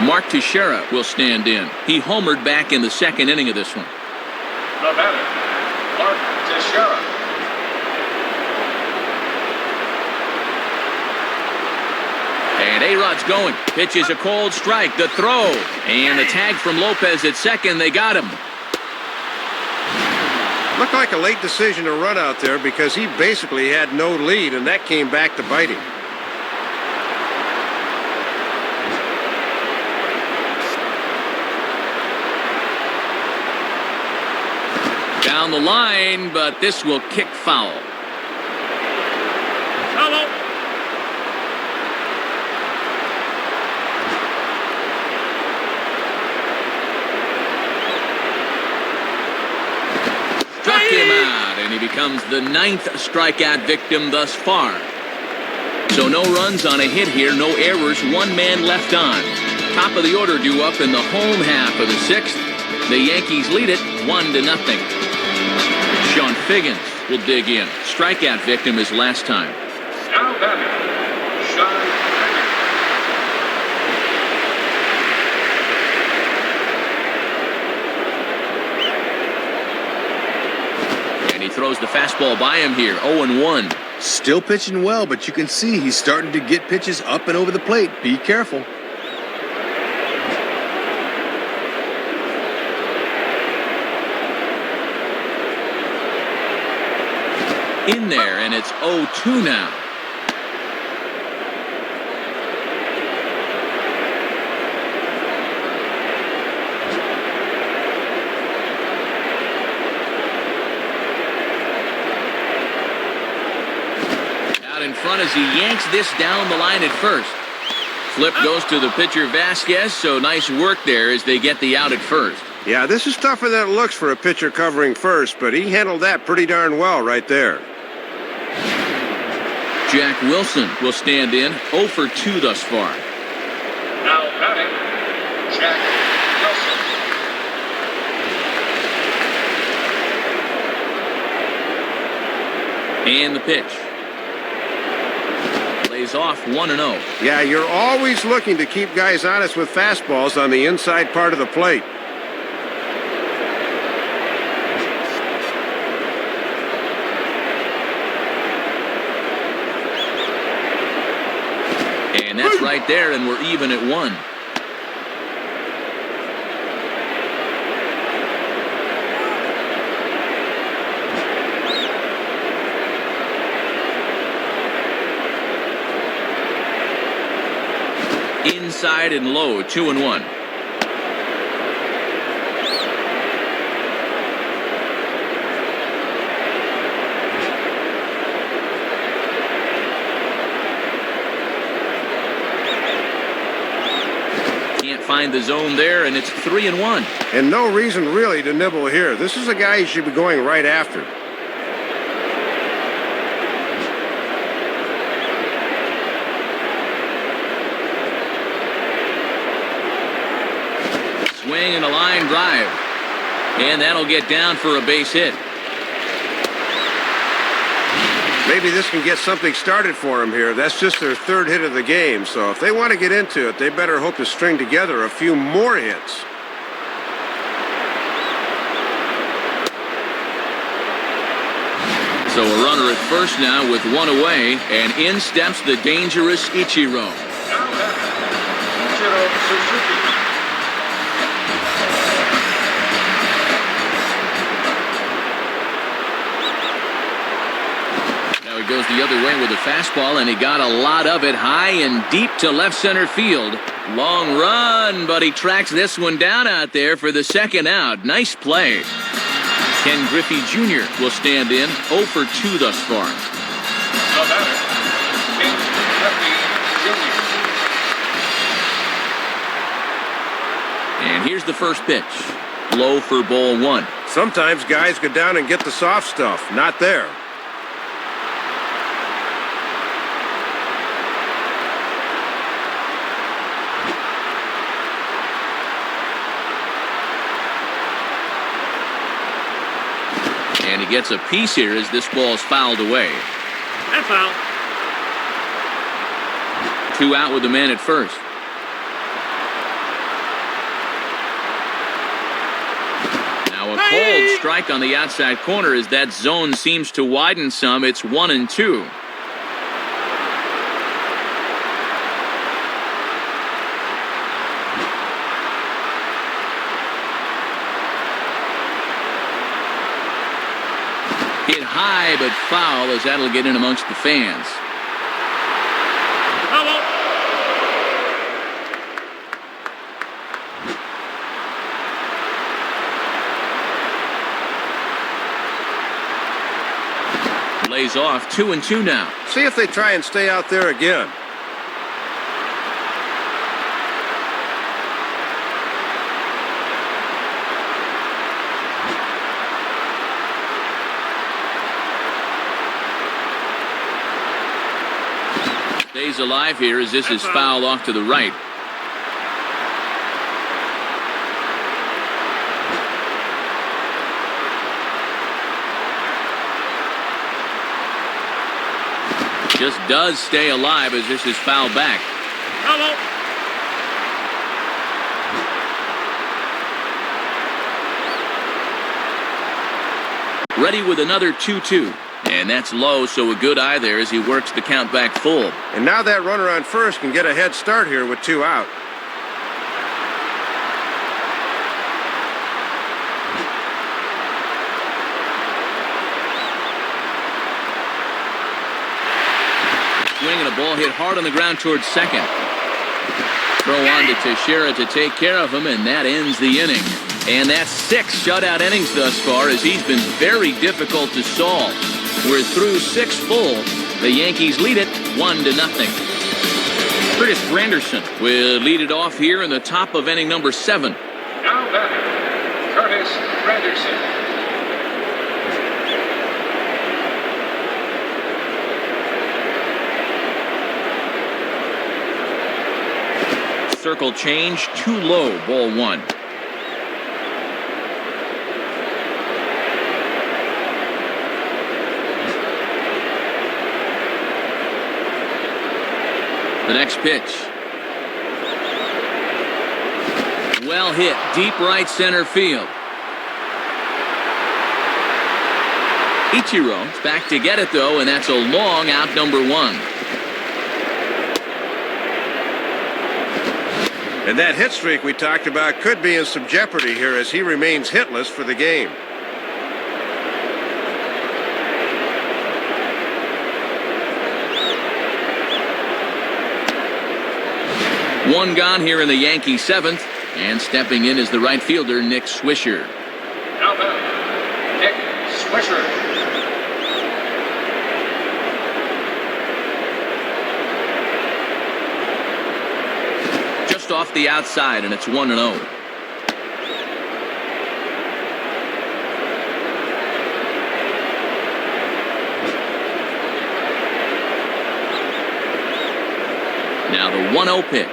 Speaker 1: Mark Teixeira will stand in. He homered back in the second inning of this one.
Speaker 3: The batter, Mark Teixeira.
Speaker 1: And A-Rod's going. Pitches a cold strike. The throw. And the tag from Lopez at second. They got him.
Speaker 2: Looked like a late decision to run out there because he basically had no lead, and that came back to bite him.
Speaker 1: Down the line, but this will kick foul.
Speaker 3: Hello.
Speaker 1: Struck him out, and he becomes the 9th strikeout victim thus far. So no runs on a hit here, no errors, one man left on. Top of the order due up in the home half of the 6th. The Yankees lead it 1-0. Sean Figgins will dig in. Strikeout victim his last time.
Speaker 3: Now batting, Sean Figgins.
Speaker 1: And he throws the fastball by him here, 0-1.
Speaker 4: Still pitching well, but you can see he's starting to get pitches up and over the plate. Be careful.
Speaker 1: In there, and it's 0-2 now. Out in front as he yanks this down the line at first. Flip goes to the pitcher Vasquez, so nice work there as they get the out at first.
Speaker 2: Yeah, this is tougher than it looks for a pitcher covering first, but he handled that pretty darn well right there.
Speaker 1: Jack Wilson will stand in, 0 for 2 thus far.
Speaker 3: Now batting, Jack Wilson.
Speaker 1: And the pitch. Lays off 1-0.
Speaker 2: Yeah, you're always looking to keep guys honest with fastballs on the inside part of the plate.
Speaker 1: And that's right there, and we're even at 1. Inside and low, 2-1. Can't find the zone there, and it's 3-1.
Speaker 2: And no reason really to nibble here. This is a guy you should be going right after.
Speaker 1: Swing and a line drive. And that'll get down for a base hit.
Speaker 2: Maybe this can get something started for him here. That's just their 3rd hit of the game, so if they want to get into it, they better hope to string together a few more hits.
Speaker 1: So a runner at first now with 1 away, and in steps the dangerous Ichiro.
Speaker 3: Now batting, Ichiro Suzuki.
Speaker 1: Goes the other way with a fastball, and he got a lot of it high and deep to left center field. Long run, but he tracks this one down out there for the 2nd out. Nice play. Ken Griffey Jr. will stand in, 0 for 2 thus far.
Speaker 3: The batter, Ken Griffey Jr.
Speaker 1: And here's the first pitch. Low for ball 1.
Speaker 2: Sometimes guys go down and get the soft stuff. Not there.
Speaker 1: he gets a piece here as this ball's fouled away.
Speaker 3: And foul.
Speaker 1: 2 out with the man at first. Now a cold strike on the outside corner as that zone seems to widen some. It's 1-2. Hit high but foul as that'll get in amongst the fans. Lays off. 2-2 now.
Speaker 2: See if they try and stay out there again.
Speaker 1: Stays alive here as this is fouled off to the right. Just does stay alive as this is fouled back. Ready with another 2-2. And that's low, so a good eye there as he works the count back full.
Speaker 2: And now that runner on first can get a head start here with 2 out.
Speaker 1: Swing and a ball hit hard on the ground towards second. Throw on to Teixeira to take care of him, and that ends the inning. And that's 6 shutout innings thus far as he's been very difficult to solve. We're through 6 full. The Yankees lead it 1-0. Curtis Granderson will lead it off here in the top of inning number 7.
Speaker 3: Now batting, Curtis Granderson.
Speaker 1: Circle change, too low, ball 1. The next pitch. Well hit, deep right center field. Ichiro's back to get it though, and that's a long out number 1.
Speaker 2: And that hit streak we talked about could be in some jeopardy here as he remains hitless for the game.
Speaker 1: One gone here in the Yankee 7th, and stepping in is the right fielder, Nick Swisher.
Speaker 3: Now batting, Nick Swisher.
Speaker 1: Just off the outside, and it's 1-0. Now the 1-0 pitch.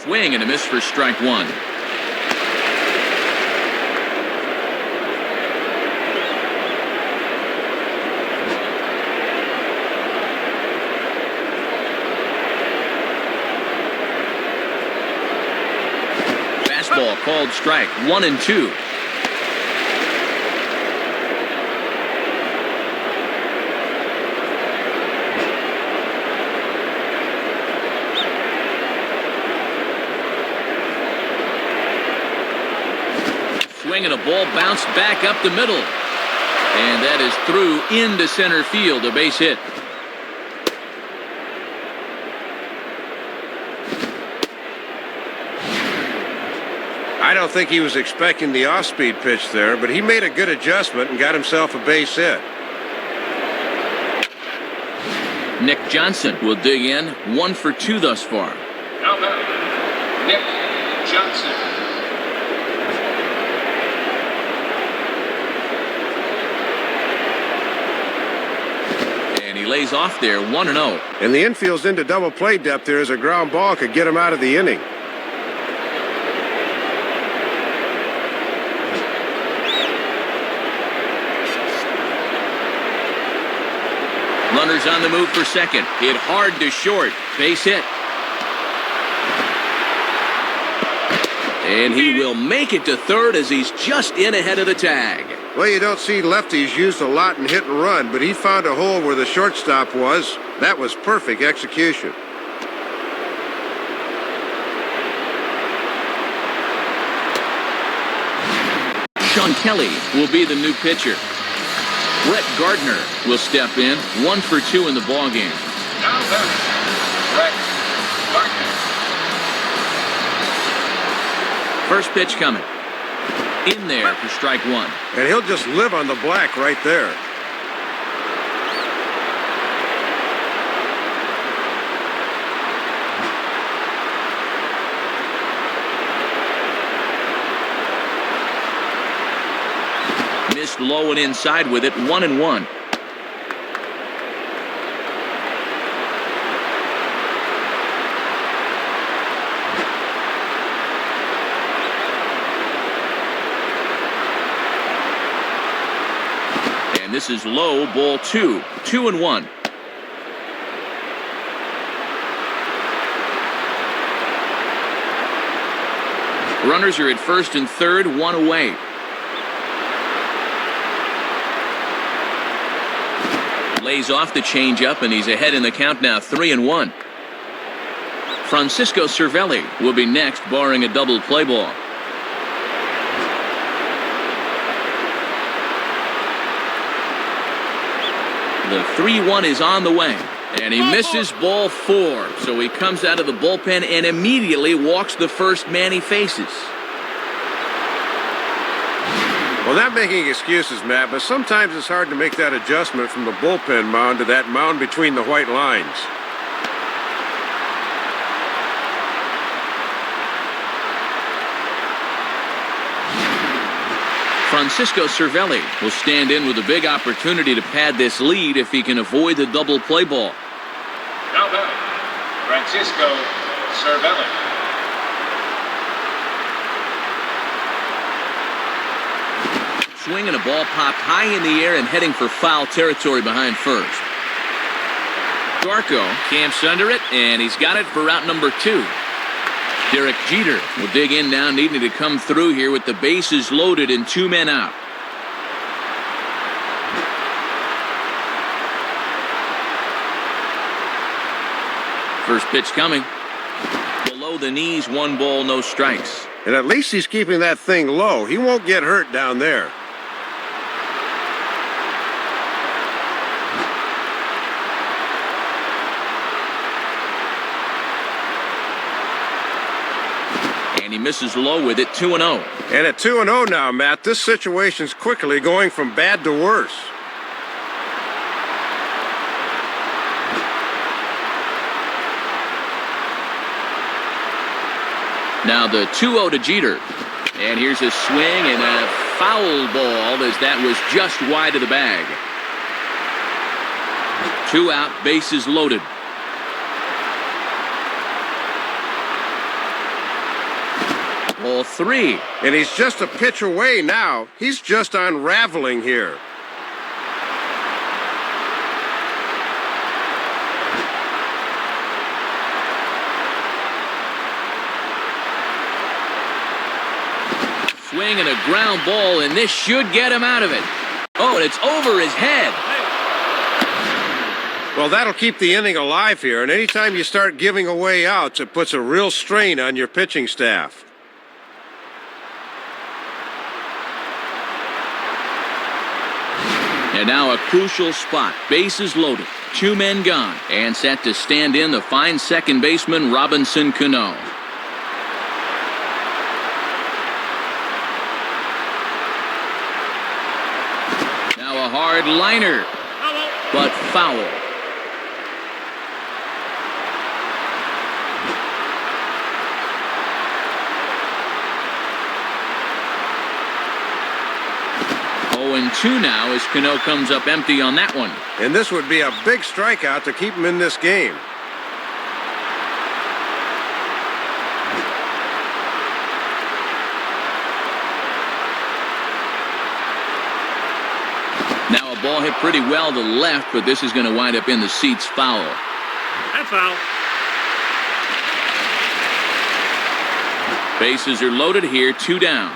Speaker 1: Swing and a miss for strike 1. Fastball called strike. 1-2. Swing and a ball bounced back up the middle. And that is through into center field, a base hit.
Speaker 2: I don't think he was expecting the off-speed pitch there, but he made a good adjustment and got himself a base hit.
Speaker 1: Nick Johnson will dig in, 1 for 2 thus far.
Speaker 3: Now batting, Nick Johnson.
Speaker 1: And he lays off there, 1-0.
Speaker 2: And the infield's into double play depth there as a ground ball could get him out of the inning.
Speaker 1: He's on the move for second. Hit hard to short. Base hit. And he will make it to third as he's just in ahead of the tag.
Speaker 2: Well, you don't see lefties used a lot in hit and run, but he found a hole where the shortstop was. That was perfect execution.
Speaker 1: Sean Kelly will be the new pitcher. Brett Gardner will step in, 1 for 2 in the ballgame.
Speaker 3: Now batting, Brett Gardner.
Speaker 1: First pitch coming. In there for strike 1.
Speaker 2: And he'll just live on the black right there.
Speaker 1: Missed low and inside with it, 1-1. And this is low, ball 2, 2-1. Runners are at first and third, 1 away. Lays off the changeup, and he's ahead in the count now, 3-1. Francisco Cervelli will be next, barring a double play ball. The 3-1 is on the way, and he misses ball 4. So he comes out of the bullpen and immediately walks the first man he faces.
Speaker 2: Well, not making excuses, Matt, but sometimes it's hard to make that adjustment from the bullpen mound to that mound between the white lines.
Speaker 1: Francisco Cervelli will stand in with a big opportunity to pad this lead if he can avoid the double play ball.
Speaker 3: Now batting, Francisco Cervelli.
Speaker 1: Swing and a ball popped high in the air and heading for foul territory behind first. Darko camps under it, and he's got it for route number 2. Derek Jeter will dig in now, needing to come through here with the bases loaded and 2 men out. First pitch coming. Below the knees, 1 ball, no strikes.
Speaker 2: And at least he's keeping that thing low. He won't get hurt down there.
Speaker 1: And he misses low with it, 2-0.
Speaker 2: And at 2-0 now, Matt, this situation's quickly going from bad to worse.
Speaker 1: Now the 2-0 to Jeter. And here's a swing and a foul ball as that was just wide of the bag. 2 out, bases loaded. Ball 3.
Speaker 2: And he's just a pitch away now. He's just unraveling here.
Speaker 1: Swing and a ground ball, and this should get him out of it. Oh, and it's over his head.
Speaker 2: Well, that'll keep the inning alive here, and anytime you start giving away outs, it puts a real strain on your pitching staff.
Speaker 1: And now a crucial spot. Bases loaded. 2 men gone. And set to stand in the fine second baseman, Robinson Cano. Now a hard liner. But foul. And 2 now as Cano comes up empty on that one.
Speaker 2: And this would be a big strikeout to keep him in this game.
Speaker 1: Now a ball hit pretty well to left, but this is going to wind up in the seats. Foul.
Speaker 5: And foul.
Speaker 1: Bases are loaded here, 2 down.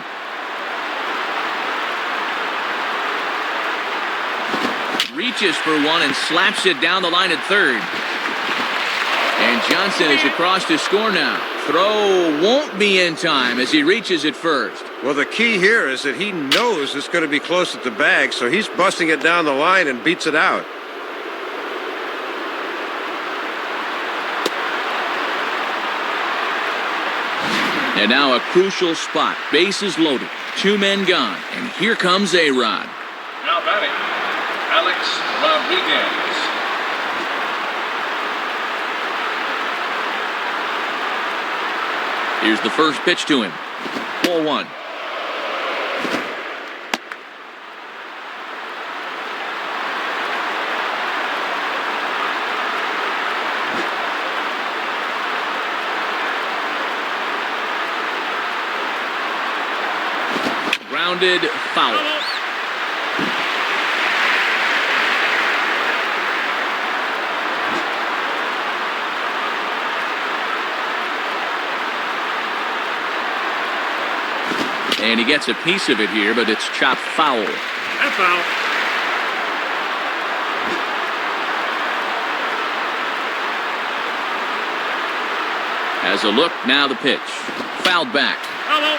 Speaker 1: Reaches for one and slaps it down the line at third. And Johnson is across to score now. Throw won't be in time as he reaches at first.
Speaker 2: Well, the key here is that he knows it's going to be close at the bag, so he's busting it down the line and beats it out.
Speaker 1: And now a crucial spot. Bases loaded. 2 men gone. And here comes A-Rod.
Speaker 3: Now batting, Alex Rodriguez.
Speaker 1: Here's the first pitch to him. Ball 1. Grounded foul. And he gets a piece of it here, but it's chopped foul.
Speaker 5: And foul.
Speaker 1: Has a look, now the pitch. Fouled back.
Speaker 5: Foul.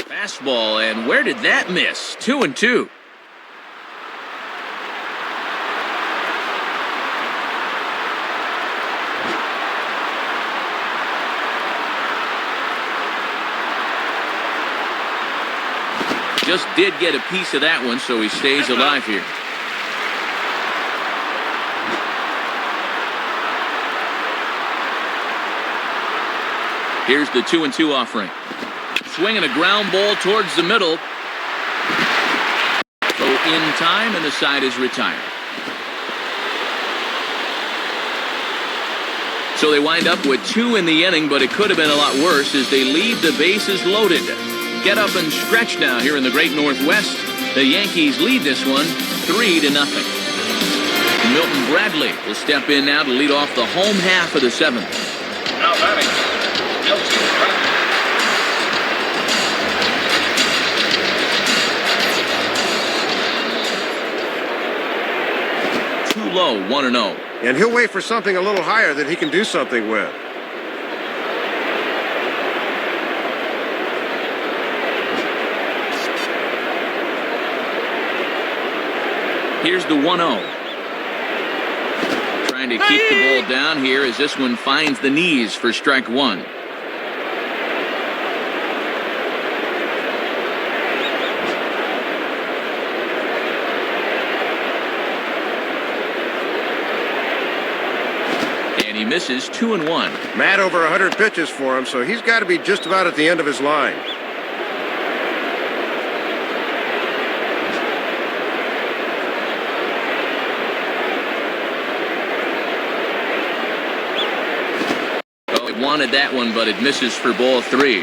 Speaker 1: Fastball, and where did that miss? 2-2. Just did get a piece of that one, so he stays alive here. Here's the 2-2 offering. Swinging a ground ball towards the middle. Throw in time, and the side is retired. So they wind up with 2 in the inning, but it could have been a lot worse as they leave the bases loaded. Get up and stretch now here in the Great Northwest. The Yankees lead this one 3-0. Milton Bradley will step in now to lead off the home half of the 7th.
Speaker 3: Now batting, Milton Bradley.
Speaker 1: Too low, 1-0.
Speaker 2: And he'll wait for something a little higher that he can do something with.
Speaker 1: Here's the 1-0. Trying to keep the ball down here as this one finds the knees for strike 1. And he misses 2-1.
Speaker 2: Matt over 100 pitches for him, so he's got to be just about at the end of his line.
Speaker 1: Wanted that one, but it misses for ball 3.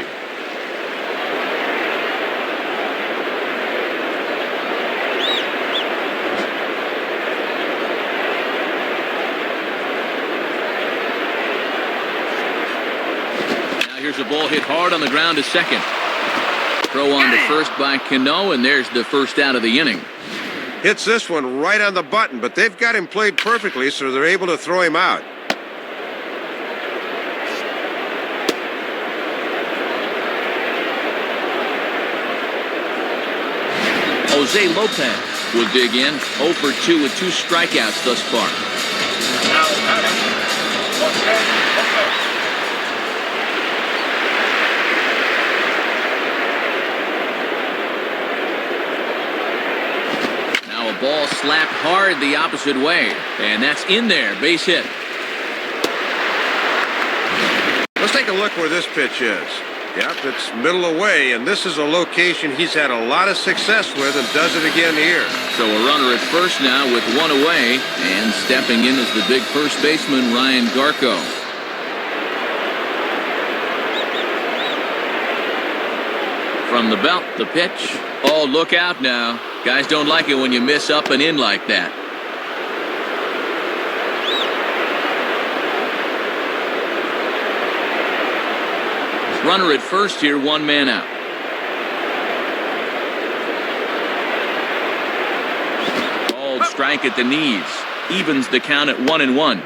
Speaker 1: Now here's a ball hit hard on the ground to second. Throw on to first by Cano, and there's the first out of the inning.
Speaker 2: Hits this one right on the button, but they've got him played perfectly, so they're able to throw him out.
Speaker 1: Jose Lopez will dig in. 0 for 2 with 2 strikeouts thus far.
Speaker 3: Now batting, Jose Lopez.
Speaker 1: Now a ball slapped hard the opposite way, and that's in there. Base hit.
Speaker 2: Let's take a look where this pitch is. Yep, it's middle away, and this is a location he's had a lot of success with and does it again here.
Speaker 1: So a runner at first now with one away, and stepping in is the big first baseman, Ryan Garco. From the belt, the pitch. Oh, look out now. Guys don't like it when you miss up and in like that. Runner at first here, one man out. Called strike at the knees. Evens the count at 1-1.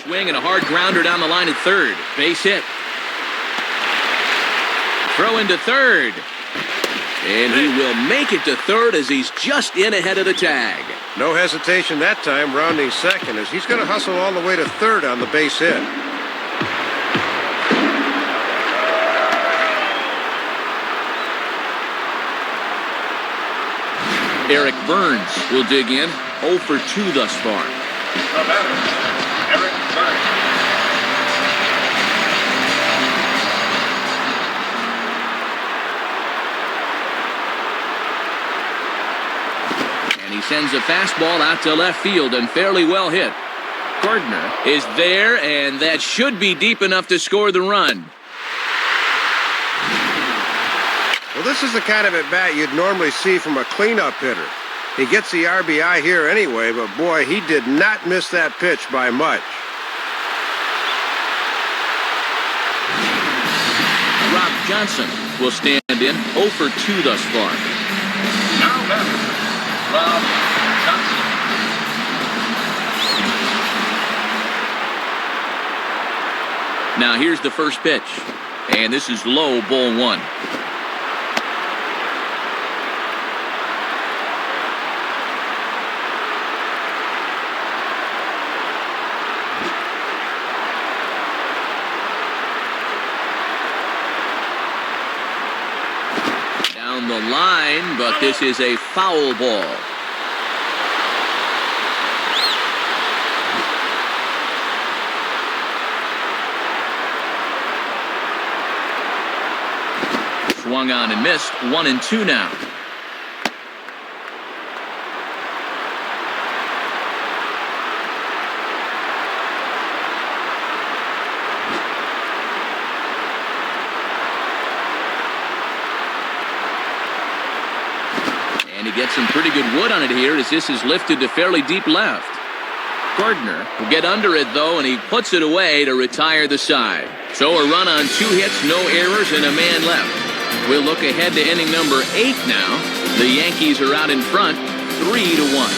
Speaker 1: Swing and a hard grounder down the line at third. Base hit. Throw into third. And he will make it to third as he's just in ahead of the tag.
Speaker 2: No hesitation that time, rounding second, as he's going to hustle all the way to third on the base hit.
Speaker 1: Eric Burns will dig in. 0 for 2 thus far.
Speaker 3: The batter, Eric Burns.
Speaker 1: He sends a fastball out to left field and fairly well hit. Gardner is there, and that should be deep enough to score the run.
Speaker 2: Well, this is the kind of at-bat you'd normally see from a cleanup hitter. He gets the RBI here anyway, but boy, he did not miss that pitch by much.
Speaker 1: Rob Johnson will stand in. 0 for 2 thus far.
Speaker 3: Now batter, Rob Johnson.
Speaker 1: Now here's the first pitch. And this is low, ball 1. Down the line, but this is a foul ball. Swung on and missed. 1-2 now. And he gets some pretty good wood on it here as this is lifted to fairly deep left. Gardner will get under it though, and he puts it away to retire the side. So a run on 2 hits, no errors, and a man left. We'll look ahead to inning number 8 now. The Yankees are out in front, 3-1.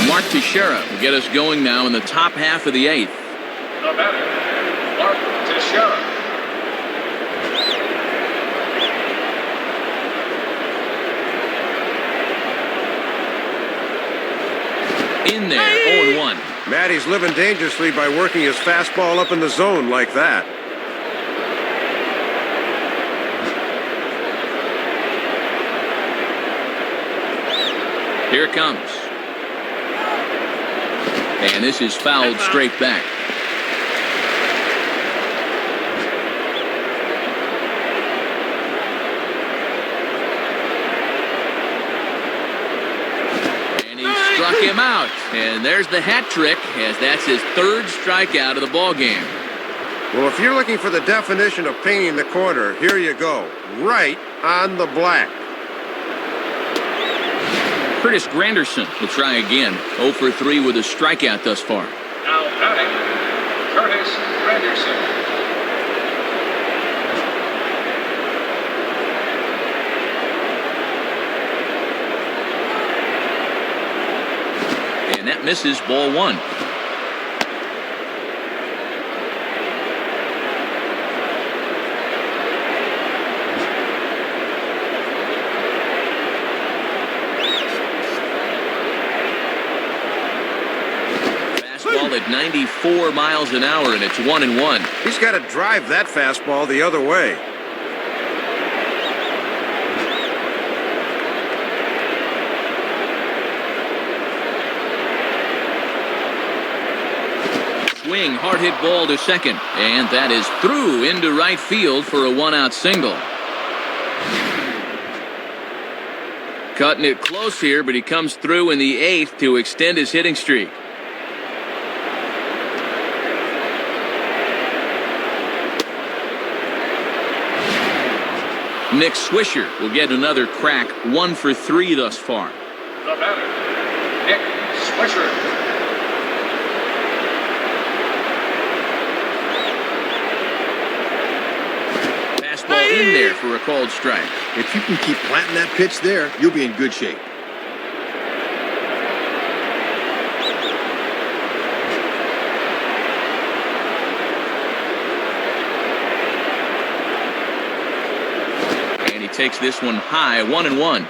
Speaker 1: Mark Teixeira will get us going now in the top half of the 8th.
Speaker 3: The batter, Mark Teixeira.
Speaker 1: In there, 0-1.
Speaker 2: Matty's living dangerously by working his fastball up in the zone like that.
Speaker 1: Here it comes. And this is fouled straight back. And he struck him out. And there's the hat trick, as that's his 3rd strikeout of the ball game.
Speaker 2: Well, if you're looking for the definition of painting the corner, here you go. Right on the black.
Speaker 1: Curtis Granderson will try again. 0 for 3 with a strikeout thus far.
Speaker 3: Now batting, Curtis Granderson.
Speaker 1: And that misses, ball 1. At 94 miles an hour, and it's 1-1.
Speaker 2: He's got to drive that fastball the other way.
Speaker 1: swing, hard hit ball to second. And that is through into right field for a one-out single. Cutting it close here, but he comes through in the 8th to extend his hitting streak. Nick Swisher will get another crack, 1 for 3 thus far.
Speaker 3: The batter, Nick Swisher.
Speaker 1: Fastball in there for a called strike.
Speaker 4: If you can keep planting that pitch there, you'll be in good shape.
Speaker 1: Takes this one high, 1-1.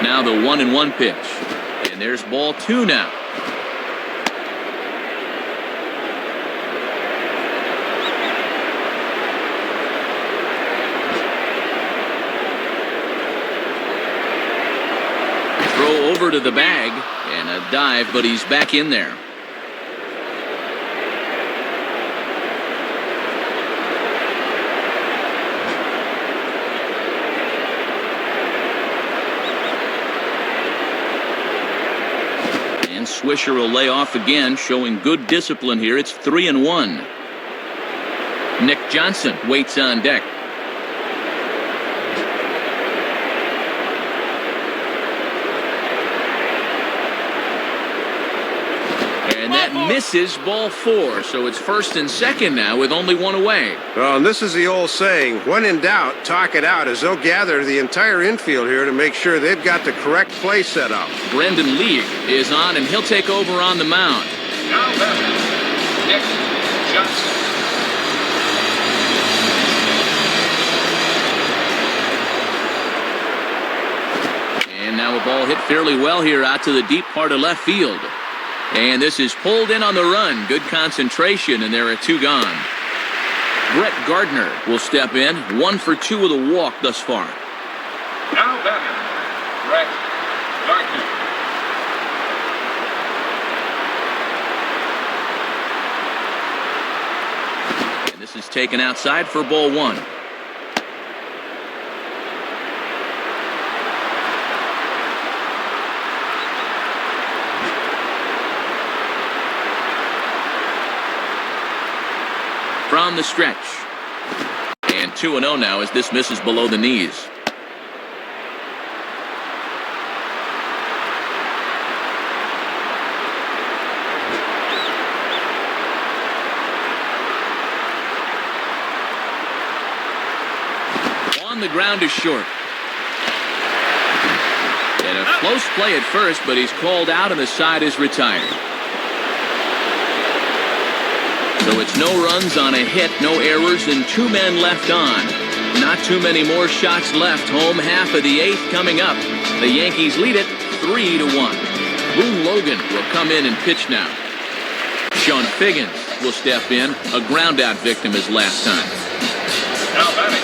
Speaker 1: Now the 1-1 pitch. And there's ball 2 now. Over to the bag and a dive, but he's back in there. And Swisher will lay off again, showing good discipline here. It's 3-1. Nick Johnson waits on deck. Misses, ball 4, so it's 1st and 2nd now with only 1 away.
Speaker 2: Well, and this is the old saying, when in doubt, talk it out, as they'll gather the entire infield here to make sure they've got the correct play set up.
Speaker 1: Brendan League is on, and he'll take over on the mound.
Speaker 3: Now batter, Nick Johnson.
Speaker 1: And now a ball hit fairly well here out to the deep part of left field. And this is pulled in on the run. Good concentration, and there are 2 gone. Brett Gardner will step in. 1 for 2 with a walk thus far.
Speaker 3: Now batter, Brett Gardner.
Speaker 1: And this is taken outside for ball 1. From the stretch. And 2-0 now as this misses below the knees. On the ground to short. And a close play at first, but he's called out and the side is retired. So it's no runs on a hit, no errors, and 2 men left on. Not too many more shots left. Home half of the 8th coming up. The Yankees lead it 3-1. Boone Logan will come in and pitch now. Sean Figgins will step in. A ground-out victim his last time.
Speaker 3: Now batting,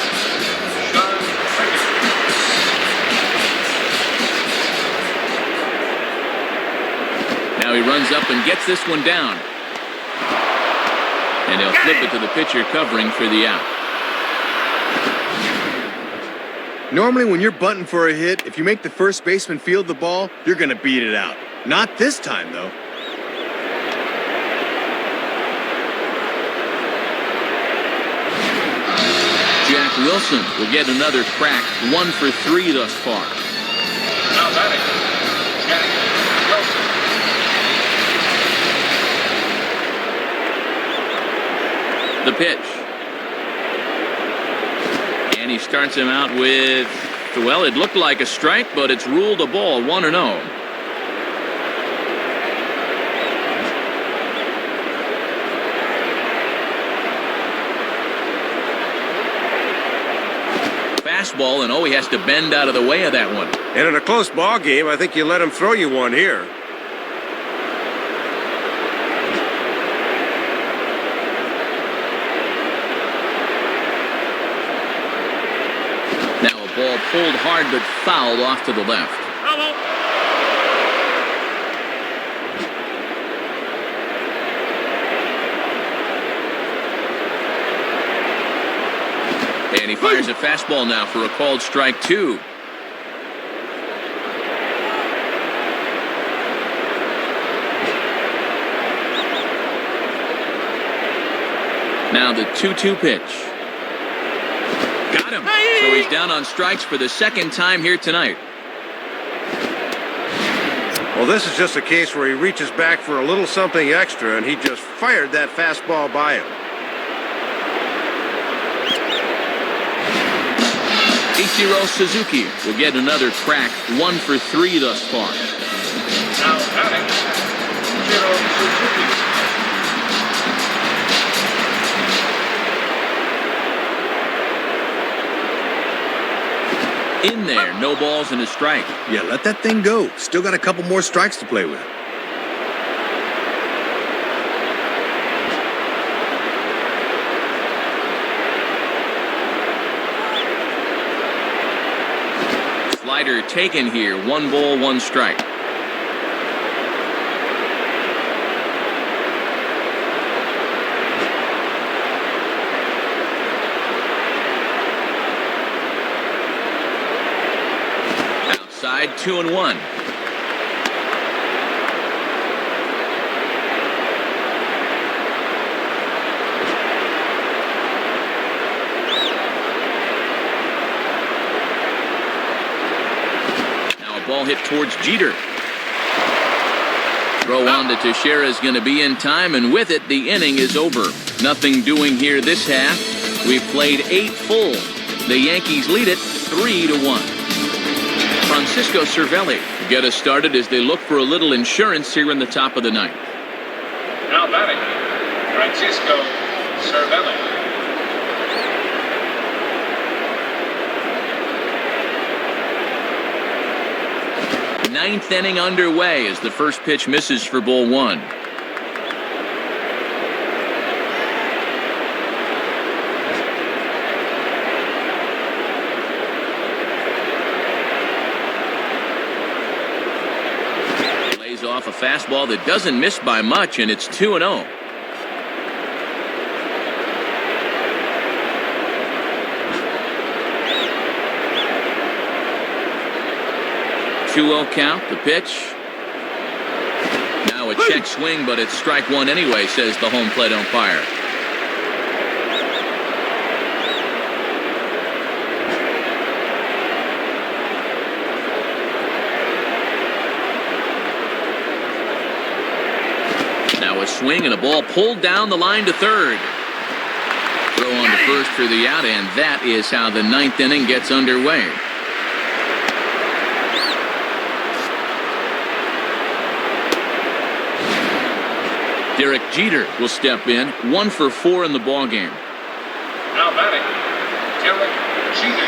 Speaker 3: Sean Figgins.
Speaker 1: Now he runs up and gets this one down. And he'll flip it to the pitcher covering for the out.
Speaker 4: Normally when you're bunting for a hit, if you make the first baseman field the ball, you're going to beat it out. Not this time, though.
Speaker 1: Jack Wilson will get another crack. 1 for 3 thus far.
Speaker 3: Now batting, Jack Wilson.
Speaker 1: The pitch. And he starts him out with, well, it looked like a strike, but it's ruled a ball, 1-0. Fastball, and he has to bend out of the way of that one.
Speaker 2: And in a close ball game, I think you let him throw you one here.
Speaker 1: pulled hard but fouled off to the left.
Speaker 5: Hello.
Speaker 1: And he fires a fastball now for a called strike 2. Now the 2-2 pitch. Got him. So he's down on strikes for the second time here tonight.
Speaker 2: Well, this is just a case where he reaches back for a little something extra, and he just fired that fastball by him.
Speaker 1: Ichiro Suzuki will get another crack, 1 for 3 thus far.
Speaker 3: Now batting, Ichiro Suzuki.
Speaker 1: In there, no balls and a strike.
Speaker 4: Yeah, let that thing go. Still got a couple more strikes to play with.
Speaker 1: Slider taken here, 1 ball, 1 strike. Outside, 2-1. Ball hit towards Jeter. Throw on to Teixeira is going to be in time, and with it, the inning is over. Nothing doing here this half. We've played 8 full. The Yankees lead it 3-1. Francisco Cervelli get us started as they look for a little insurance here in the top of the ninth.
Speaker 3: Now batting, Francisco Cervelli.
Speaker 1: Ninth inning underway as the first pitch misses for ball 1. Lays off a fastball that doesn't miss by much, and it's 2-0. Count, the pitch. Now a check swing, but it's strike 1 anyway, says the home plate umpire. Now a swing and a ball pulled down the line to third. Throw on to first for the out, and that is how the ninth inning gets underway. Derek Jeter will step in, 1 for 4 in the ballgame.
Speaker 3: Now batting, Derek Jeter.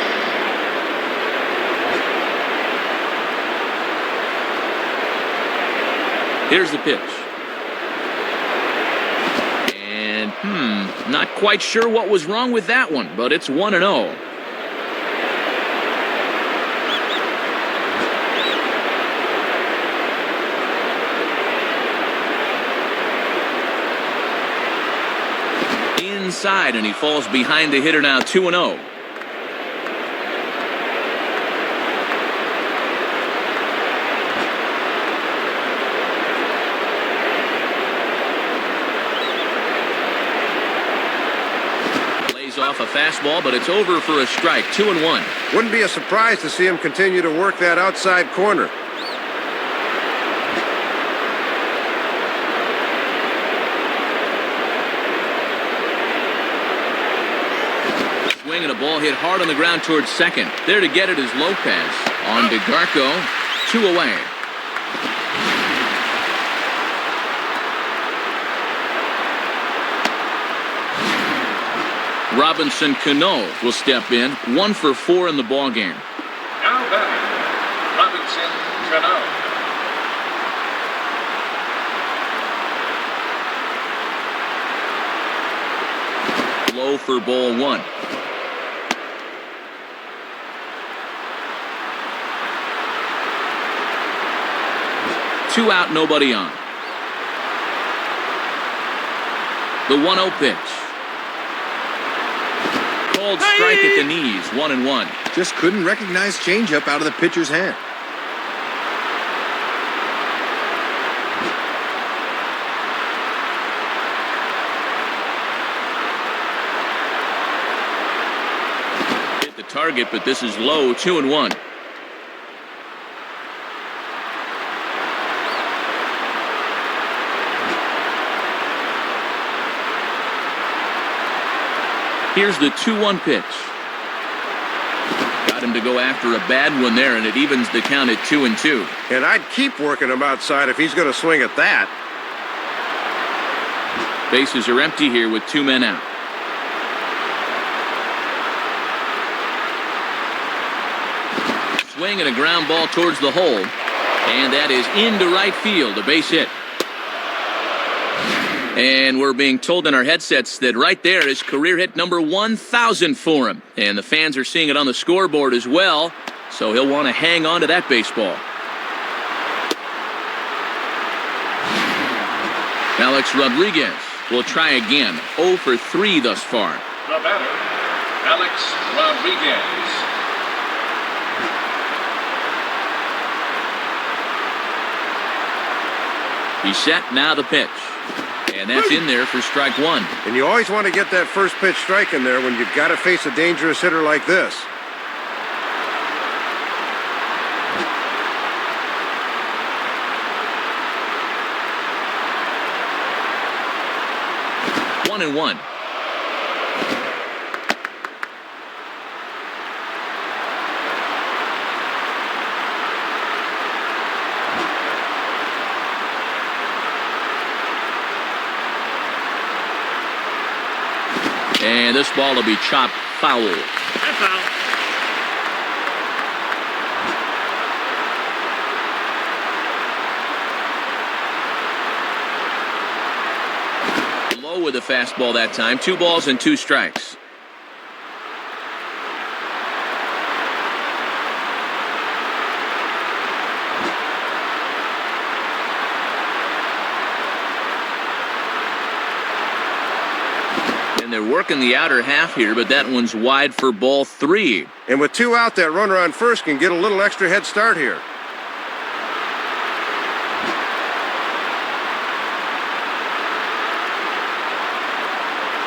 Speaker 1: Here's the pitch. And, not quite sure what was wrong with that one, but it's 1-0. Inside, and he falls behind the hitter now, 2-0. Lays off a fastball, but it's over for a strike, 2-1.
Speaker 2: Wouldn't be a surprise to see him continue to work that outside corner.
Speaker 1: Swing and a ball hit hard on the ground towards second. There to get it is Lopez. On to Garco. 2 away. Robinson Cano will step in. 1 for 4 in the ballgame.
Speaker 3: Now batting, Robinson Cano.
Speaker 1: Low for ball 1. 2 out, nobody on. The 1-0 pitch. Called strike at the knees, 1-1.
Speaker 4: Just couldn't recognize changeup out of the pitcher's hand.
Speaker 1: Hit the target, but this is low, 2-1. Here's the 2-1 pitch. Got him to go after a bad one there, and it evens the count at 2-2.
Speaker 2: And I'd keep working him outside if he's going to swing at that.
Speaker 1: Bases are empty here with 2 men out. Swing and a ground ball towards the hole. And that is into right field, a base hit. And we're being told in our headsets that right there is career hit number 1,000 for him. And the fans are seeing it on the scoreboard as well, so he'll want to hang on to that baseball. Alex Rodriguez will try again. 0 for 3 thus far.
Speaker 3: The batter, Alex Rodriguez.
Speaker 1: He's set, now the pitch. And that's in there for strike 1.
Speaker 2: And you always want to get that first pitch strike in there when you've got to face a dangerous hitter like this.
Speaker 1: One and one. And this ball will be chopped foul.
Speaker 5: That's foul.
Speaker 1: Low with the fastball that time. 2 balls and 2 strikes. They're working the outer half here, but that one's wide for ball 3.
Speaker 2: And with 2 out, that runner on first can get a little extra head start here.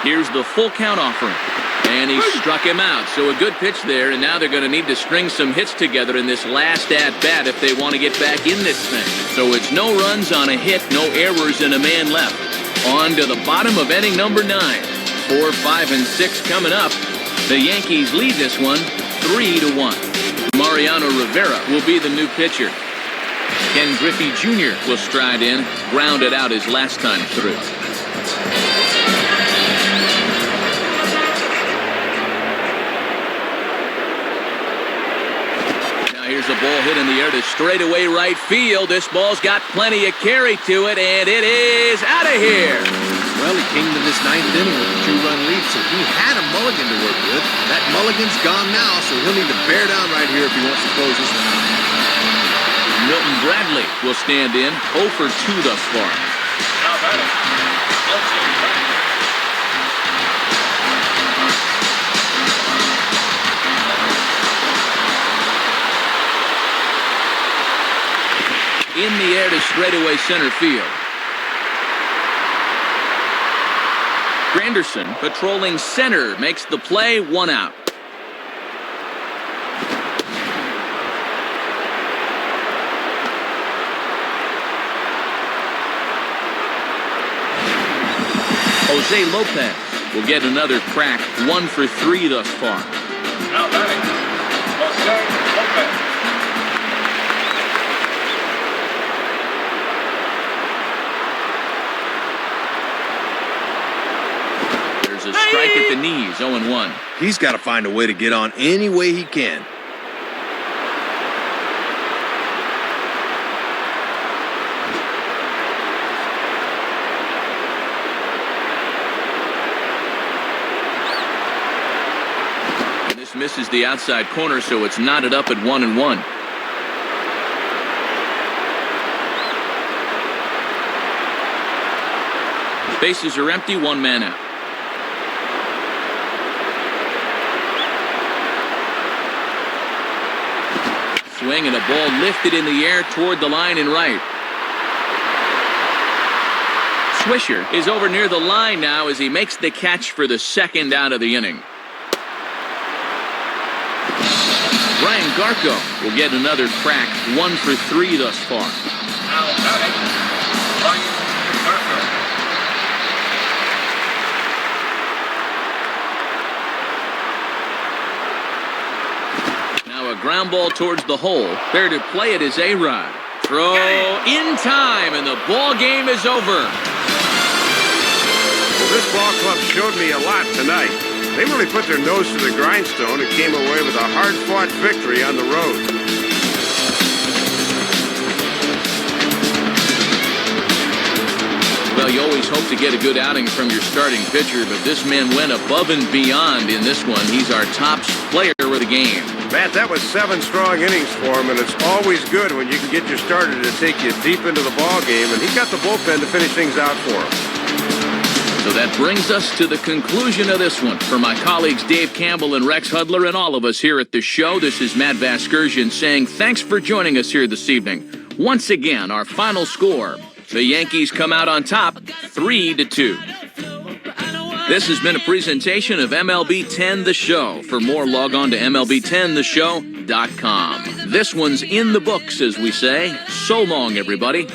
Speaker 1: Here's the full count offering. And he struck him out. So a good pitch there, and now they're going to need to string some hits together in this last at-bat if they want to get back in this thing. So it's no runs on a hit, no errors, and a man left. On to the bottom of inning number 9. 4, 5, and 6 coming up. The Yankees lead this one 3-1. Mariano Rivera will be the new pitcher. Ken Griffey Jr. will stride in, grounded out his last time through. Now here's a ball hit in the air to straightaway right field. This ball's got plenty of carry to it, and it is out of here.
Speaker 4: Well, he came to this 9th inning with a 2-run lead, so he had a mulligan to work with. That mulligan's gone now, so he'll need to bear down right here if he wants to close this one out.
Speaker 1: Milton Bradley will stand in, 0 for 2 thus far.
Speaker 3: Now batting, Milton Bradley.
Speaker 1: In the air to straightaway center field. Granderson, patrolling center, makes the play, 1 out. Jose Lopez will get another crack, 1 for 3 thus far.
Speaker 3: Now batting, Jose Lopez.
Speaker 1: A strike at the knees, 0-1.
Speaker 4: He's got to find a way to get on any way he can.
Speaker 1: And this misses the outside corner, so it's knotted up at 1-1. Bases are empty, one man out. Swing and a ball lifted in the air toward the line and right. Swisher is over near the line now as he makes the catch for the second out of the inning. Brian Garco will get another crack, 1 for 3 thus far.
Speaker 3: Now batting, Brian Garco.
Speaker 1: Now a ground ball towards the hole. There to play it is A-Rod. Throw in time, and the ball game is over.
Speaker 2: Well, this ball club showed me a lot tonight. They really put their nose to the grindstone and came away with a hard-fought victory on the road.
Speaker 1: Well, you always hope to get a good outing from your starting pitcher, but this man went above and beyond in this one. He's our top player of the game.
Speaker 2: Matt, that was 7 strong innings for him, and it's always good when you can get your starter to take you deep into the ball game, and he got the bullpen to finish things out for him.
Speaker 1: So that brings us to the conclusion of this one. For my colleagues Dave Campbell and Rex Hudler and all of us here at the show, this is Matt Vasgersian saying thanks for joining us here this evening. Once again, our final score, the Yankees come out on top, 3-2. This has been a presentation of MLB 10 The Show. For more, log on to MLB10theshow.com. This one's in the books, as we say. So long, everybody.